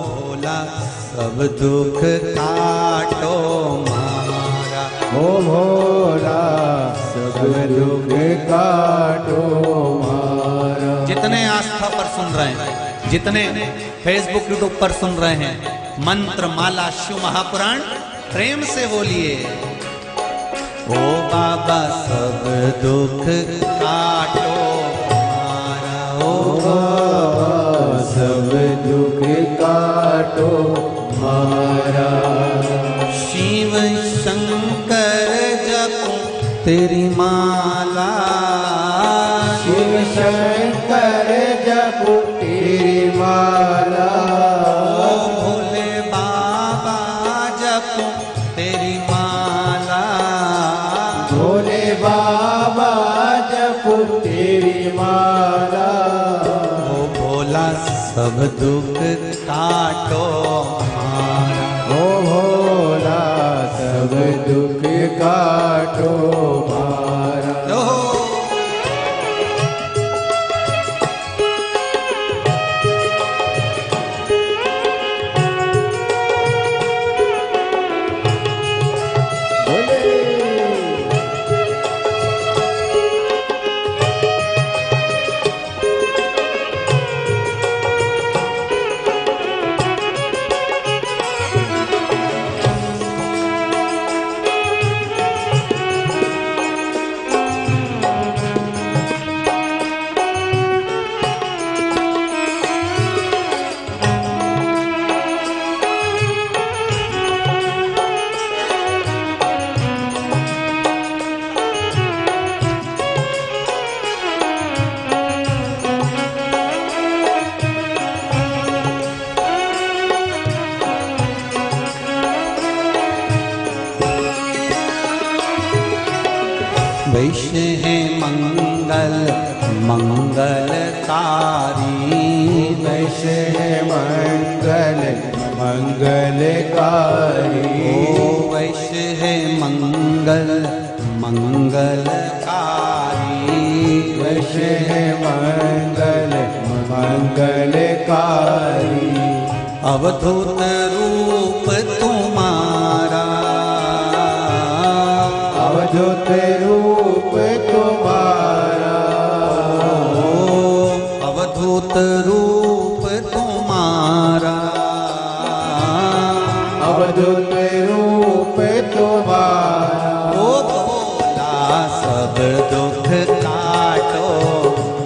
भोला सब दुख काटो मारा, काटो मारा। जितने आस्था पर सुन रहे हैं, जितने फेसबुक यूट्यूब पर सुन रहे हैं, मंत्र माला शिव महापुराण प्रेम से बोलिए। ओ बाबा सब दुख काटो मारा, ओ बाबा सब दुख काटो मारा। शिव शंकर जपो तेरी माला, शिव शंकर जपो तेरी माला। ओ भोले बाबा जपो तेरी माला, भोले बाबा जपो तेरी माला। ओ भोला सब दुख काटो मारा, ओ भोला सब दुख काटो मारा। वैश्य है मंगल मंगलकारी, वैश्य है मंगल मंगलकारी। ओ वैश्य है मंगल मंगलकारी, वैश्य है मंगल मंगलकारी। अवधूत रूप तुम्हारा, अवधूत रूप तुम्हारा। ओ अवधूत रूप तुम्हारा, अवधूत रूप तुम्हारा। ओ भोला सब दुख काटो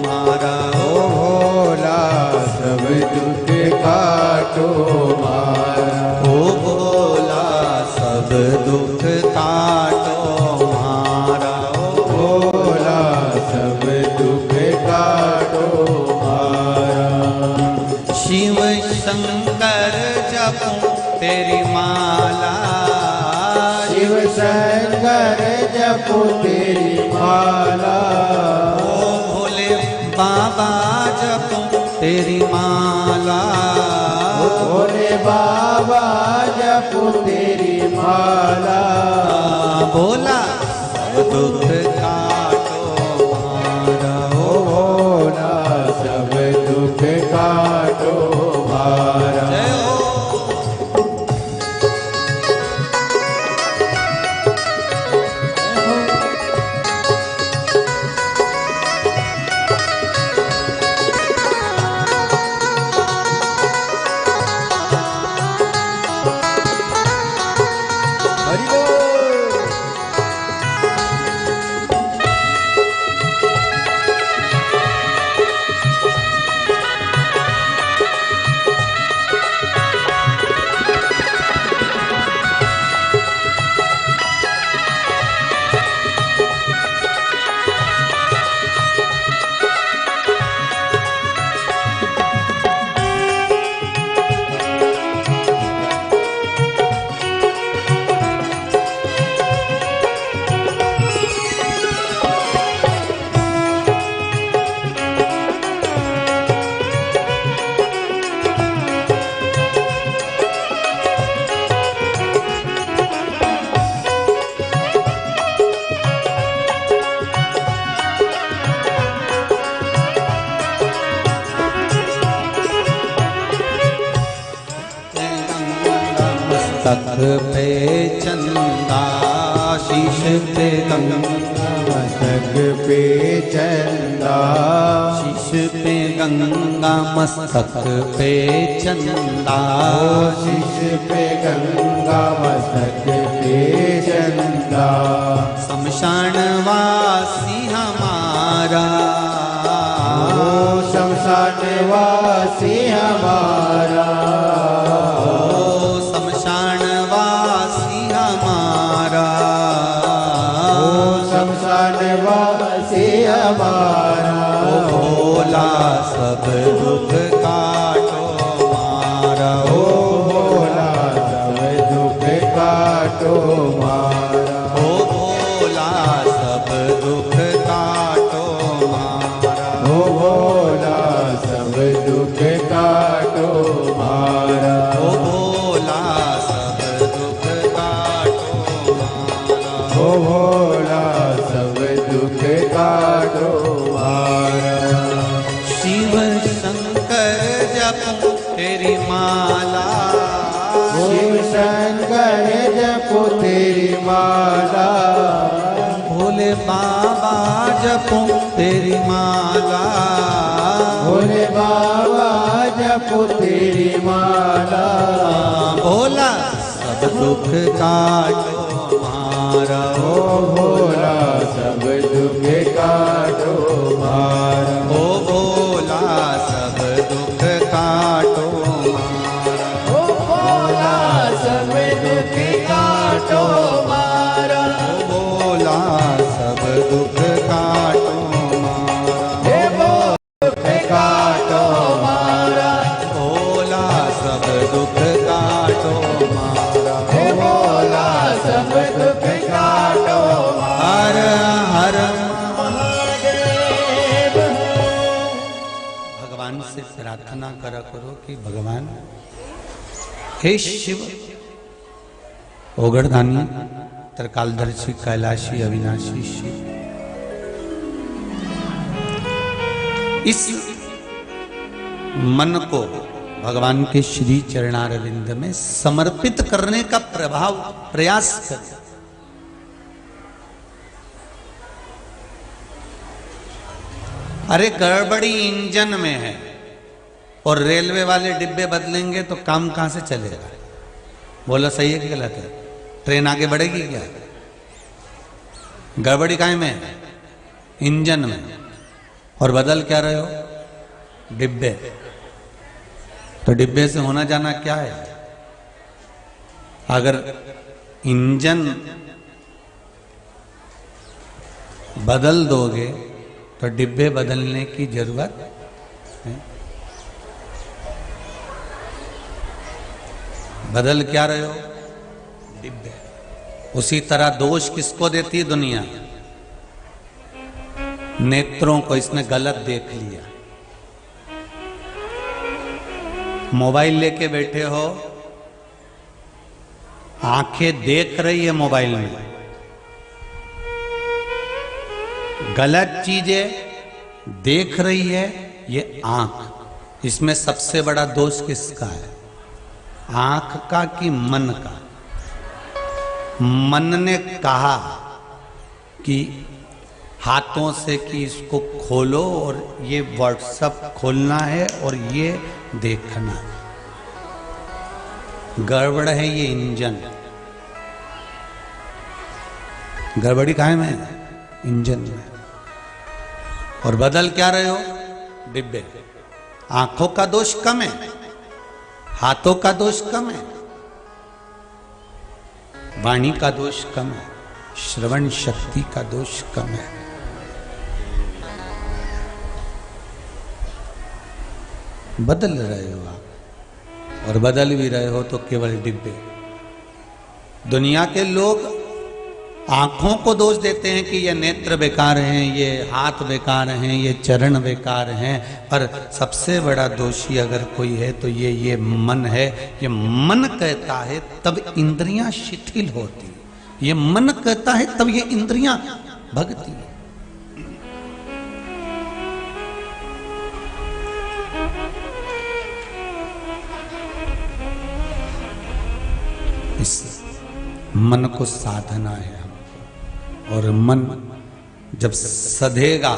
मारा, ओ भोला सब दुख काटो मारा। ओ भोला सब दुख काटो मारा, ओ भोला सब दुख काटो मारा। शिव शंकर जपो तेरी माला, शिव शंकर जपो तेरी माला। ओ भोले बाबा जपो तेरी माला, ओ भोले बाबा जपो तेरी माला। भोला सब दुख काटो मारा, ओ भोला सब दुख काटो मारा। जय हो। हरि बोल। तख पे चंदा शीश पे गंगा, मस्तक पे चंदा, शीश पे गंगा मस्तक पे चंदा, शीश पे गंगा मस्तक पे चंदा, शमशान वासी हमारा, शमशान वासी हमारा, शमशान वासी हमारा, शमशान वासी हमारा, भोला सब दुख काटो मारा, ओ भोला सब दुख काटो मारा, ओ भोला सब दुख काटो मारा, ओ भोला सब दुख काटो मारा, ओ भोला सब दुख काटो मारा, ओ भोला सब दुख काटो मारा। शिव शंकर जपो तेरी माला, शिव शंकर जपो तेरी माला, भोले बाबा जपो तेरी माला, भोले बाबा जपो तेरी माला, भोला सब दुख काटो मारा, ओ भोला सब दुख काटो मारा, ओ भोला सब दुख काटो मारा, ओ भोला सब दुख काटो मारा, ओ भोला सब दुख काटो मारा, हे दुख काटो मारा, भोला सब दुख काटो मारा, हे भोला सब दुख काटो मारा। हर हर महादेव भगवान से प्रार्थना करा करो कि भगवान हे शिव ओगड़दानी त्रिकालदर्शी कैलाशी अविनाशी शिव, इस मन को भगवान के श्री चरणारविंद में समर्पित करने का प्रयास कर। अरे गड़बड़ी इंजन में है और रेलवे वाले डिब्बे बदलेंगे तो काम कहां से चलेगा? बोलो सही है कि गलत है? ट्रेन आगे बढ़ेगी क्या? गड़बड़ी काहे में है? इंजन में। और बदल क्या रहे हो? डिब्बे। तो डिब्बे से होना जाना क्या है? अगर इंजन बदल दोगे तो डिब्बे बदलने की जरूरत है? बदल क्या रहे हो? डिब्बे। उसी तरह दोष किसको देती है दुनिया? नेत्रों को। इसने गलत देख लिया। मोबाइल लेके बैठे हो, आंखें देख रही है मोबाइल में, गलत चीजें देख रही है ये आंख। इसमें सबसे बड़ा दोष किसका है? आंख का कि मन का? मन ने कहा कि हाथों से कि इसको खोलो और ये व्हाट्सएप खोलना है और ये देखना है। गड़बड़ है ये इंजन। गड़बड़ी काहे में है? इंजन में। और बदल क्या रहे हो? डिब्बे। आंखों का दोष कम है, हाथों का दोष कम है, वाणी का दोष कम है, श्रवण शक्ति का दोष कम है। बदल रहे हो आप, और बदल भी रहे हो तो केवल डिब्बे। दुनिया के लोग आंखों को दोष देते हैं कि ये नेत्र बेकार हैं, ये हाथ बेकार हैं, ये चरण बेकार हैं, पर सबसे बड़ा दोषी अगर कोई है तो ये मन है। ये मन कहता है तब इंद्रियां शिथिल होती, ये मन कहता है तब ये इंद्रियां भगती। इस मन को साधना है हमको, और मन जब सधेगा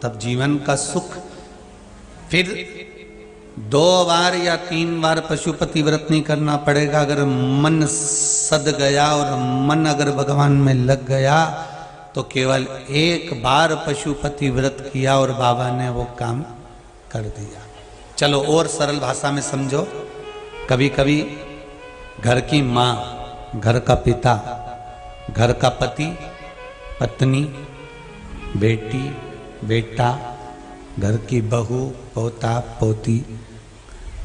तब जीवन का सुख। फिर 2 बार या 3 बार पशुपति व्रत नहीं करना पड़ेगा। अगर मन सद गया और मन अगर भगवान में लग गया तो केवल 1 बार पशुपति व्रत किया और बाबा ने वो काम कर दिया। चलो और सरल भाषा में समझो। कभी कभी घर की माँ, घर का पिता, घर का पति, पत्नी, बेटी, बेटा, घर की बहू, पोता, पोती,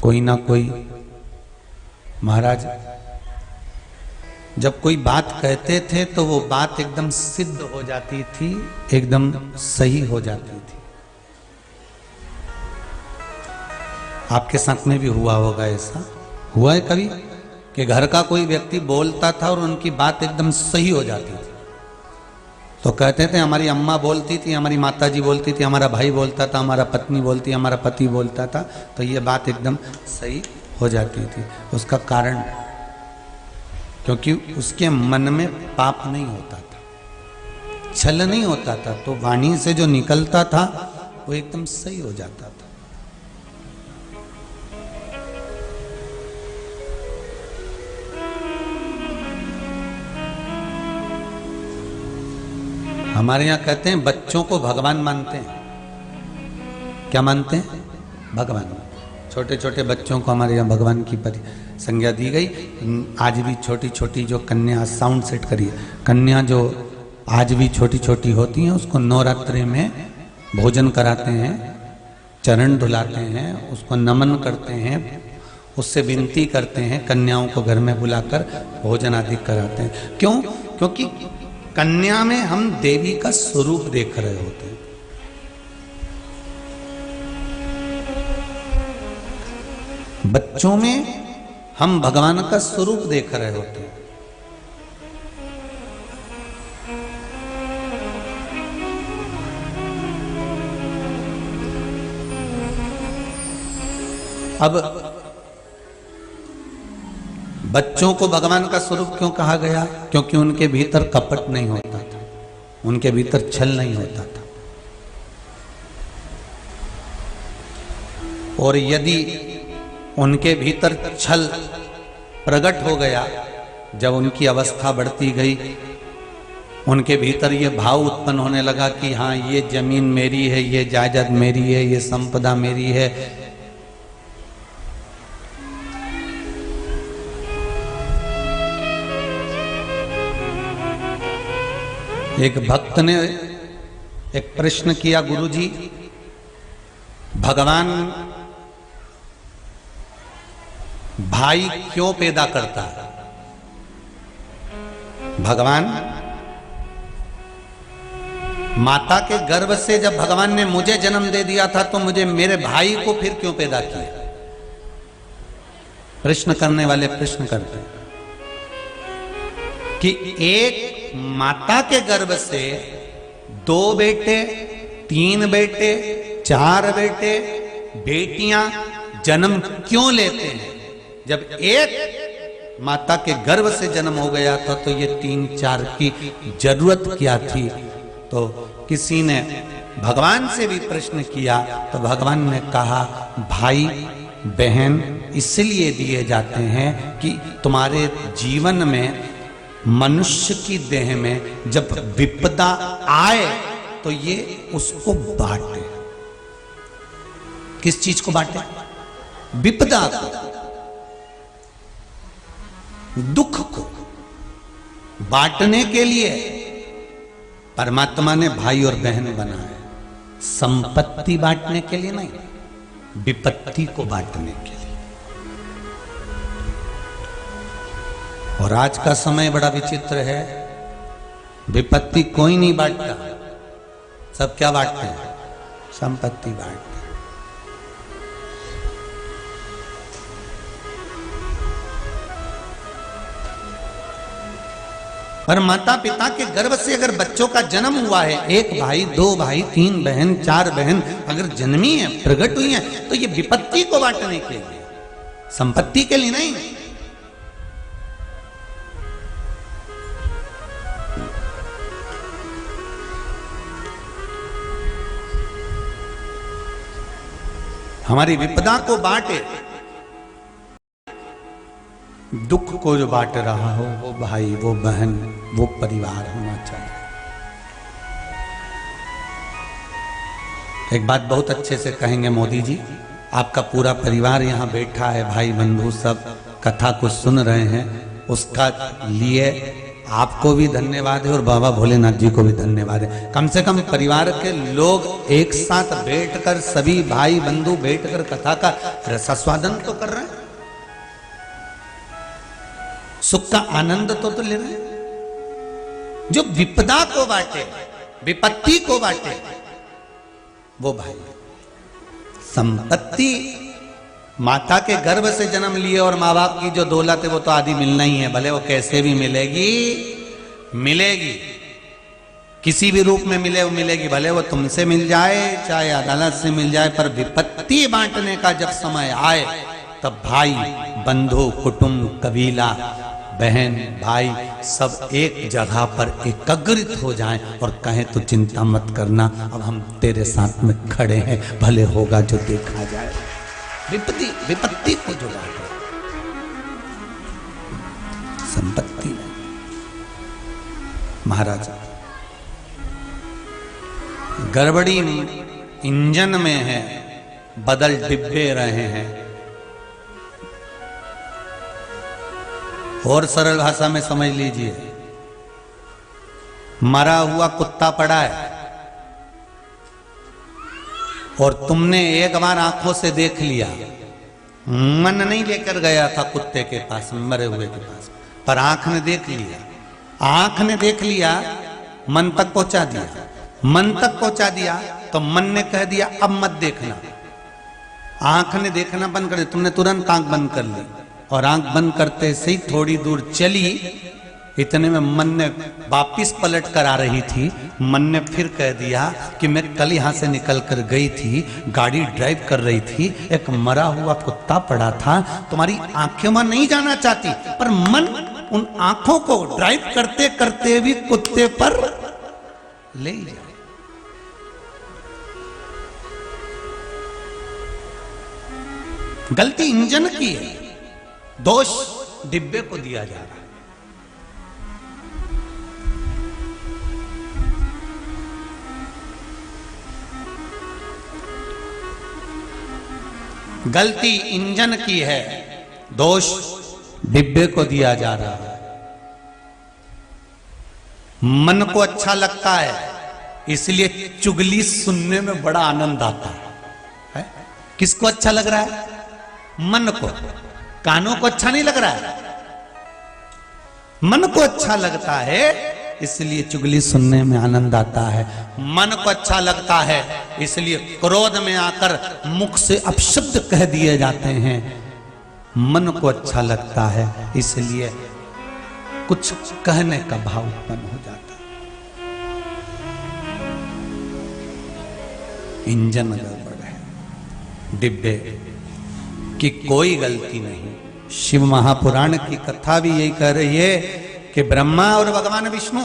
कोई ना कोई महाराज जब कोई बात कहते थे तो वो बात एकदम सिद्ध हो जाती थी, एकदम सही हो जाती थी। आपके साथ में भी हुआ होगा ऐसा? हुआ है कभी कि घर का कोई व्यक्ति बोलता था और उनकी बात एकदम सही हो जाती थी? तो कहते थे हमारी अम्मा बोलती थी, हमारी माताजी बोलती थी, हमारा भाई बोलता था, हमारा पत्नी बोलती, हमारा पति बोलता था, तो ये बात एकदम सही हो जाती थी। उसका कारण क्योंकि उसके मन में पाप नहीं होता था, छल नहीं होता था, तो वाणी से जो निकलता था वो एकदम सही हो जाता था। हमारे यहाँ कहते हैं बच्चों को भगवान मानते हैं। क्या मानते हैं? भगवान। छोटे छोटे बच्चों को हमारे यहाँ भगवान की संज्ञा दी गई। आज भी छोटी छोटी जो कन्या, साउंड सेट करिए, कन्या जो आज भी छोटी छोटी होती हैं उसको नवरात्रि में भोजन कराते हैं, चरण धुलाते हैं, उसको नमन करते हैं, उससे विनती करते हैं, कन्याओं को घर में बुलाकर भोजन आदि कराते हैं। क्यों? क्योंकि कन्या में हम देवी का स्वरूप देख रहे होते हैं। बच्चों में हम भगवान का स्वरूप देख रहे होते हैं। अब बच्चों को भगवान का स्वरूप क्यों कहा गया? क्योंकि उनके भीतर कपट नहीं होता था, उनके भीतर छल नहीं होता था। और यदि उनके भीतर छल प्रकट हो गया, जब उनकी अवस्था बढ़ती गई, उनके भीतर ये भाव उत्पन्न होने लगा कि हाँ ये जमीन मेरी है, ये जायदाद मेरी है, ये संपदा मेरी है, एक भक्त ने एक प्रश्न किया, गुरुजी भगवान भाई क्यों पैदा करता है? भगवान माता के गर्भ से जब भगवान ने मुझे जन्म दे दिया था तो मुझे मेरे भाई को फिर क्यों पैदा किया? प्रश्न करने वाले प्रश्न करते हैं कि एक माता के गर्भ से 2 बेटे, 3 बेटे, 4 बेटे, बेटियां जन्म क्यों लेते हैं? जब एक माता के गर्भ से जन्म हो गया था तो ये 3-4 की जरूरत क्या थी? तो किसी ने भगवान से भी प्रश्न किया तो भगवान ने कहा भाई बहन इसलिए दिए जाते हैं कि तुम्हारे जीवन में, मनुष्य की देह में जब विपदा आए तो ये उसको बांटे। किस चीज को बांटे? विपदा को, दुख को बांटने के लिए परमात्मा ने भाई और बहन बनाए। संपत्ति बांटने के लिए नहीं, विपत्ति को बांटने के लिए। और आज का समय बड़ा विचित्र है, विपत्ति कोई नहीं बांटता, सब क्या बांटते हैं? संपत्ति बांटते हैं। पर माता पिता के गर्भ से अगर बच्चों का जन्म हुआ है, 1 भाई, 2 भाई, 3 बहन, 4 बहन अगर जन्मी है, प्रकट हुई है, तो ये विपत्ति को बांटने के लिए, संपत्ति के लिए नहीं। हमारी विपदा को बांटे, दुख को जो बांट रहा हो वो भाई, वो बहन, वो परिवार होना चाहिए। एक बात बहुत अच्छे से कहेंगे मोदी जी, आपका पूरा परिवार यहाँ बैठा है, भाई बंधु सब कथा को सुन रहे हैं, उसका लिए आपको भी धन्यवाद है और बाबा भोलेनाथ जी को भी धन्यवाद है। कम से कम परिवार के लोग एक साथ बैठकर, सभी भाई बंधु बैठकर कथा का रसास्वादन तो कर रहे हैं, सुख का आनंद तो ले रहे हैं। जो विपदा को बांटे, विपत्ति को बांटे, वो भाई। संपत्ति माता के गर्भ से जन्म लिए और माँ बाप की जो दौलत है वो तो आदि मिलना ही है, भले वो कैसे भी मिलेगी, मिलेगी, किसी भी रूप में मिले वो मिलेगी, भले वो तुमसे मिल जाए चाहे अदालत से मिल जाए, पर विपत्ति बांटने का जब समय आए तब भाई बंधु कुटुंब कबीला बहन भाई सब एक जगह पर एकत्रित हो जाएं और कहें तो चिंता मत करना, अब हम तेरे साथ में खड़े हैं, भले होगा जो देखा जाए। विपत्ति को जो बांटे, संपत्ति महाराज गड़बड़ी इंजन में है, बदल डिब्बे रहे हैं। और सरल भाषा में समझ लीजिए, मरा हुआ कुत्ता पड़ा है और तुमने एक बार आंखों से देख लिया, मन नहीं लेकर गया था कुत्ते के पास, मरे हुए के पास, पर आंख ने देख लिया, आंख ने देख लिया, मन तक पहुंचा दिया, मन तक पहुंचा दिया तो मन ने कह दिया अब मत देखना। आंख ने देखना बंद कर दिया, तुमने तुरंत आंख बंद कर ली और आंख बंद करते से ही थोड़ी दूर चली, इतने में मन ने वापिस पलट कर आ रही थी, मन ने फिर कह दिया कि मैं कल यहां से निकल कर गई थी, गाड़ी ड्राइव कर रही थी, एक मरा हुआ कुत्ता पड़ा था, तुम्हारी आंखें में नहीं जाना चाहती, पर मन उन आंखों को ड्राइव करते करते भी कुत्ते पर ले जाए। गलती इंजन की है, दोष डिब्बे को दिया जा रहा है। गलती इंजन की है, दोष डिब्बे को दिया जा रहा है। मन को अच्छा लगता है इसलिए चुगली सुनने में बड़ा आनंद आता है। किसको अच्छा लग रहा है? मन को। कानों को अच्छा नहीं लग रहा है, मन को अच्छा लगता है इसलिए चुगली सुनने में आनंद आता है। मन को अच्छा लगता है इसलिए क्रोध में आकर मुख से अपशब्द कह दिए जाते हैं। मन को अच्छा लगता है इसलिए कुछ कहने का भाव उत्पन्न हो जाता है। इंजन गड़बड़ है, डिब्बे की कोई गलती नहीं। शिव महापुराण की कथा भी यही कह रही है कि ब्रह्मा और भगवान विष्णु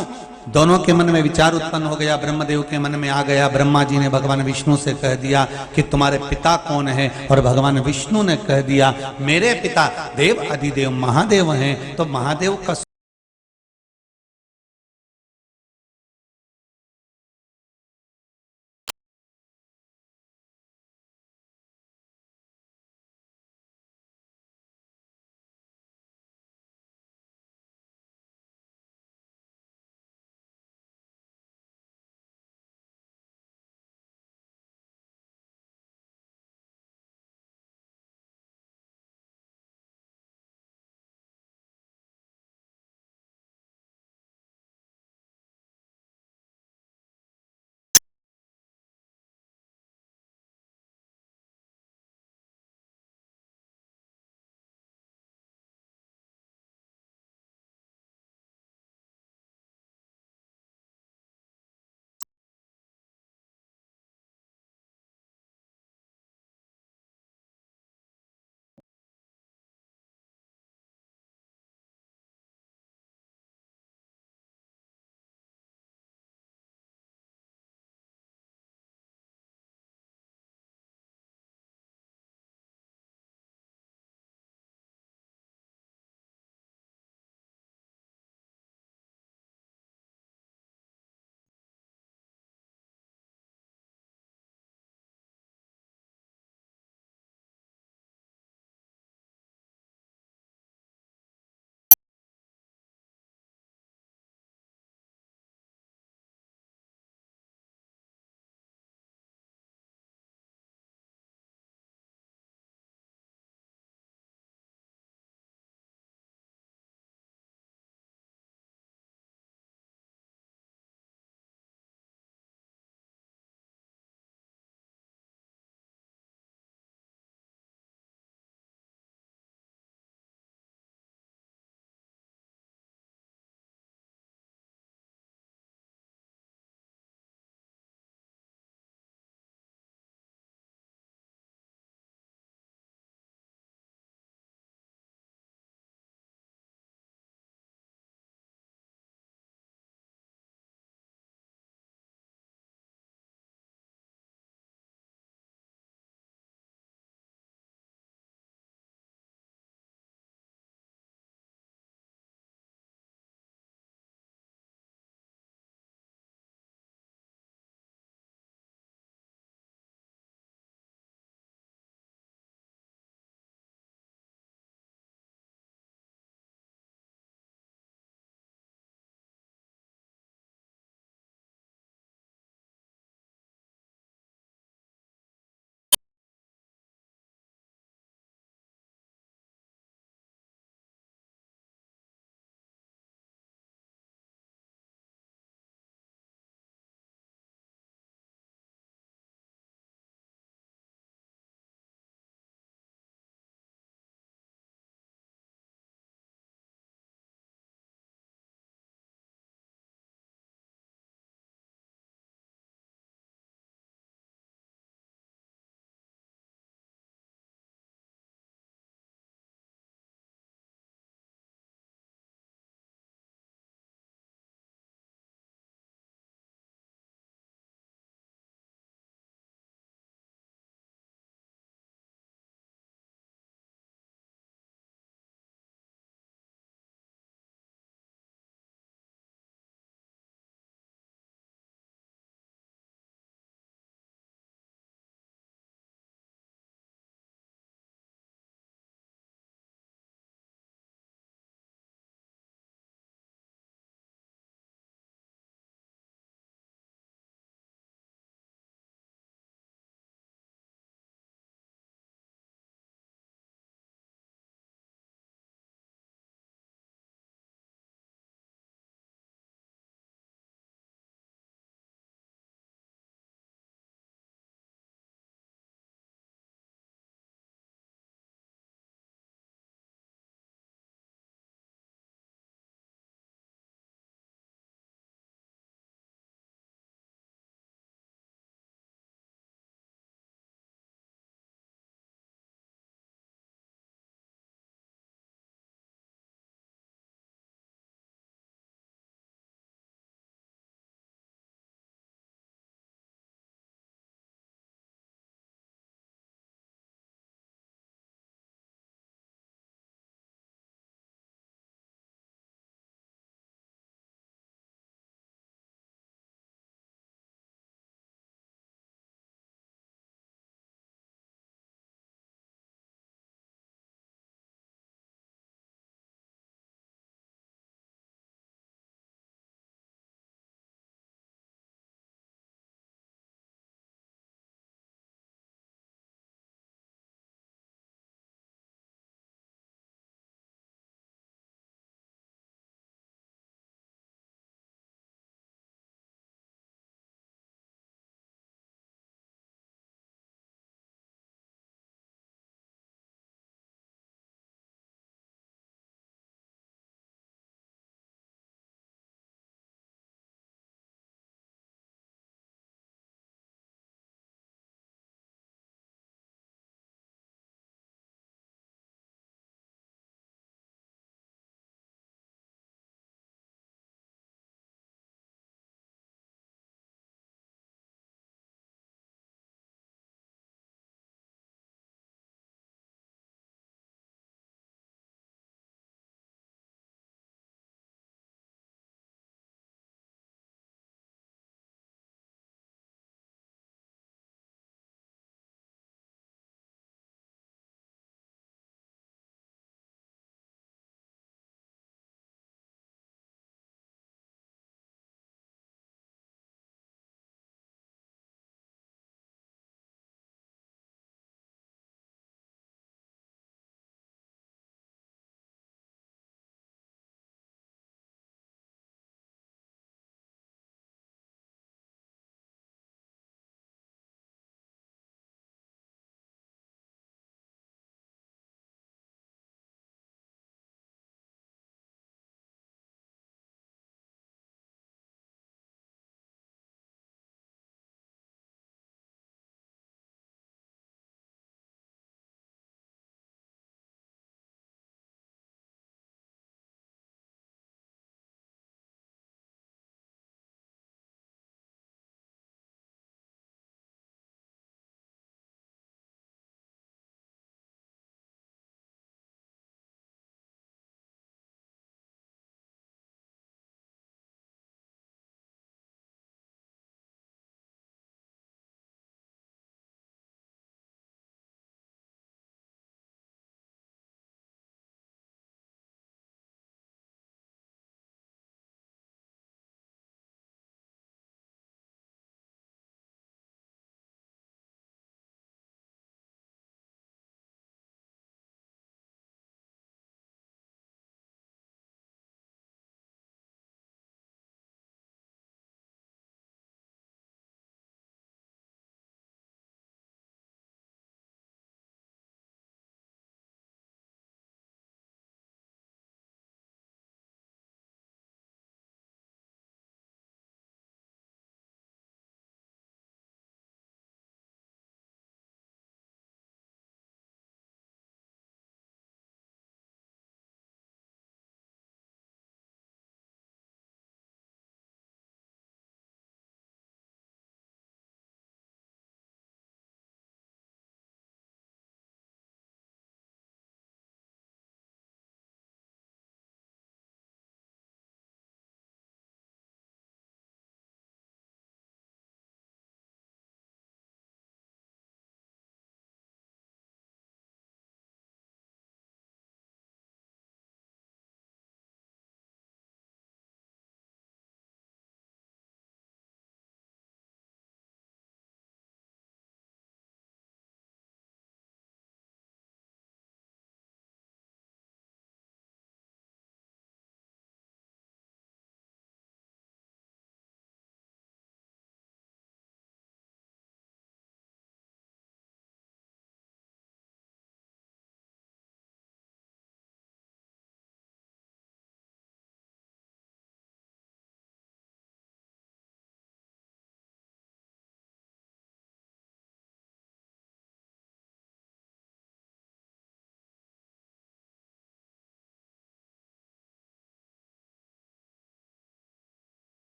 दोनों के मन में विचार उत्पन्न हो गया, ब्रह्मदेव के मन में आ गया। ब्रह्मा जी ने भगवान विष्णु से कह दिया कि तुम्हारे पिता कौन है, और भगवान विष्णु ने कह दिया मेरे पिता देव अधिदेव महादेव हैं। तो महादेव का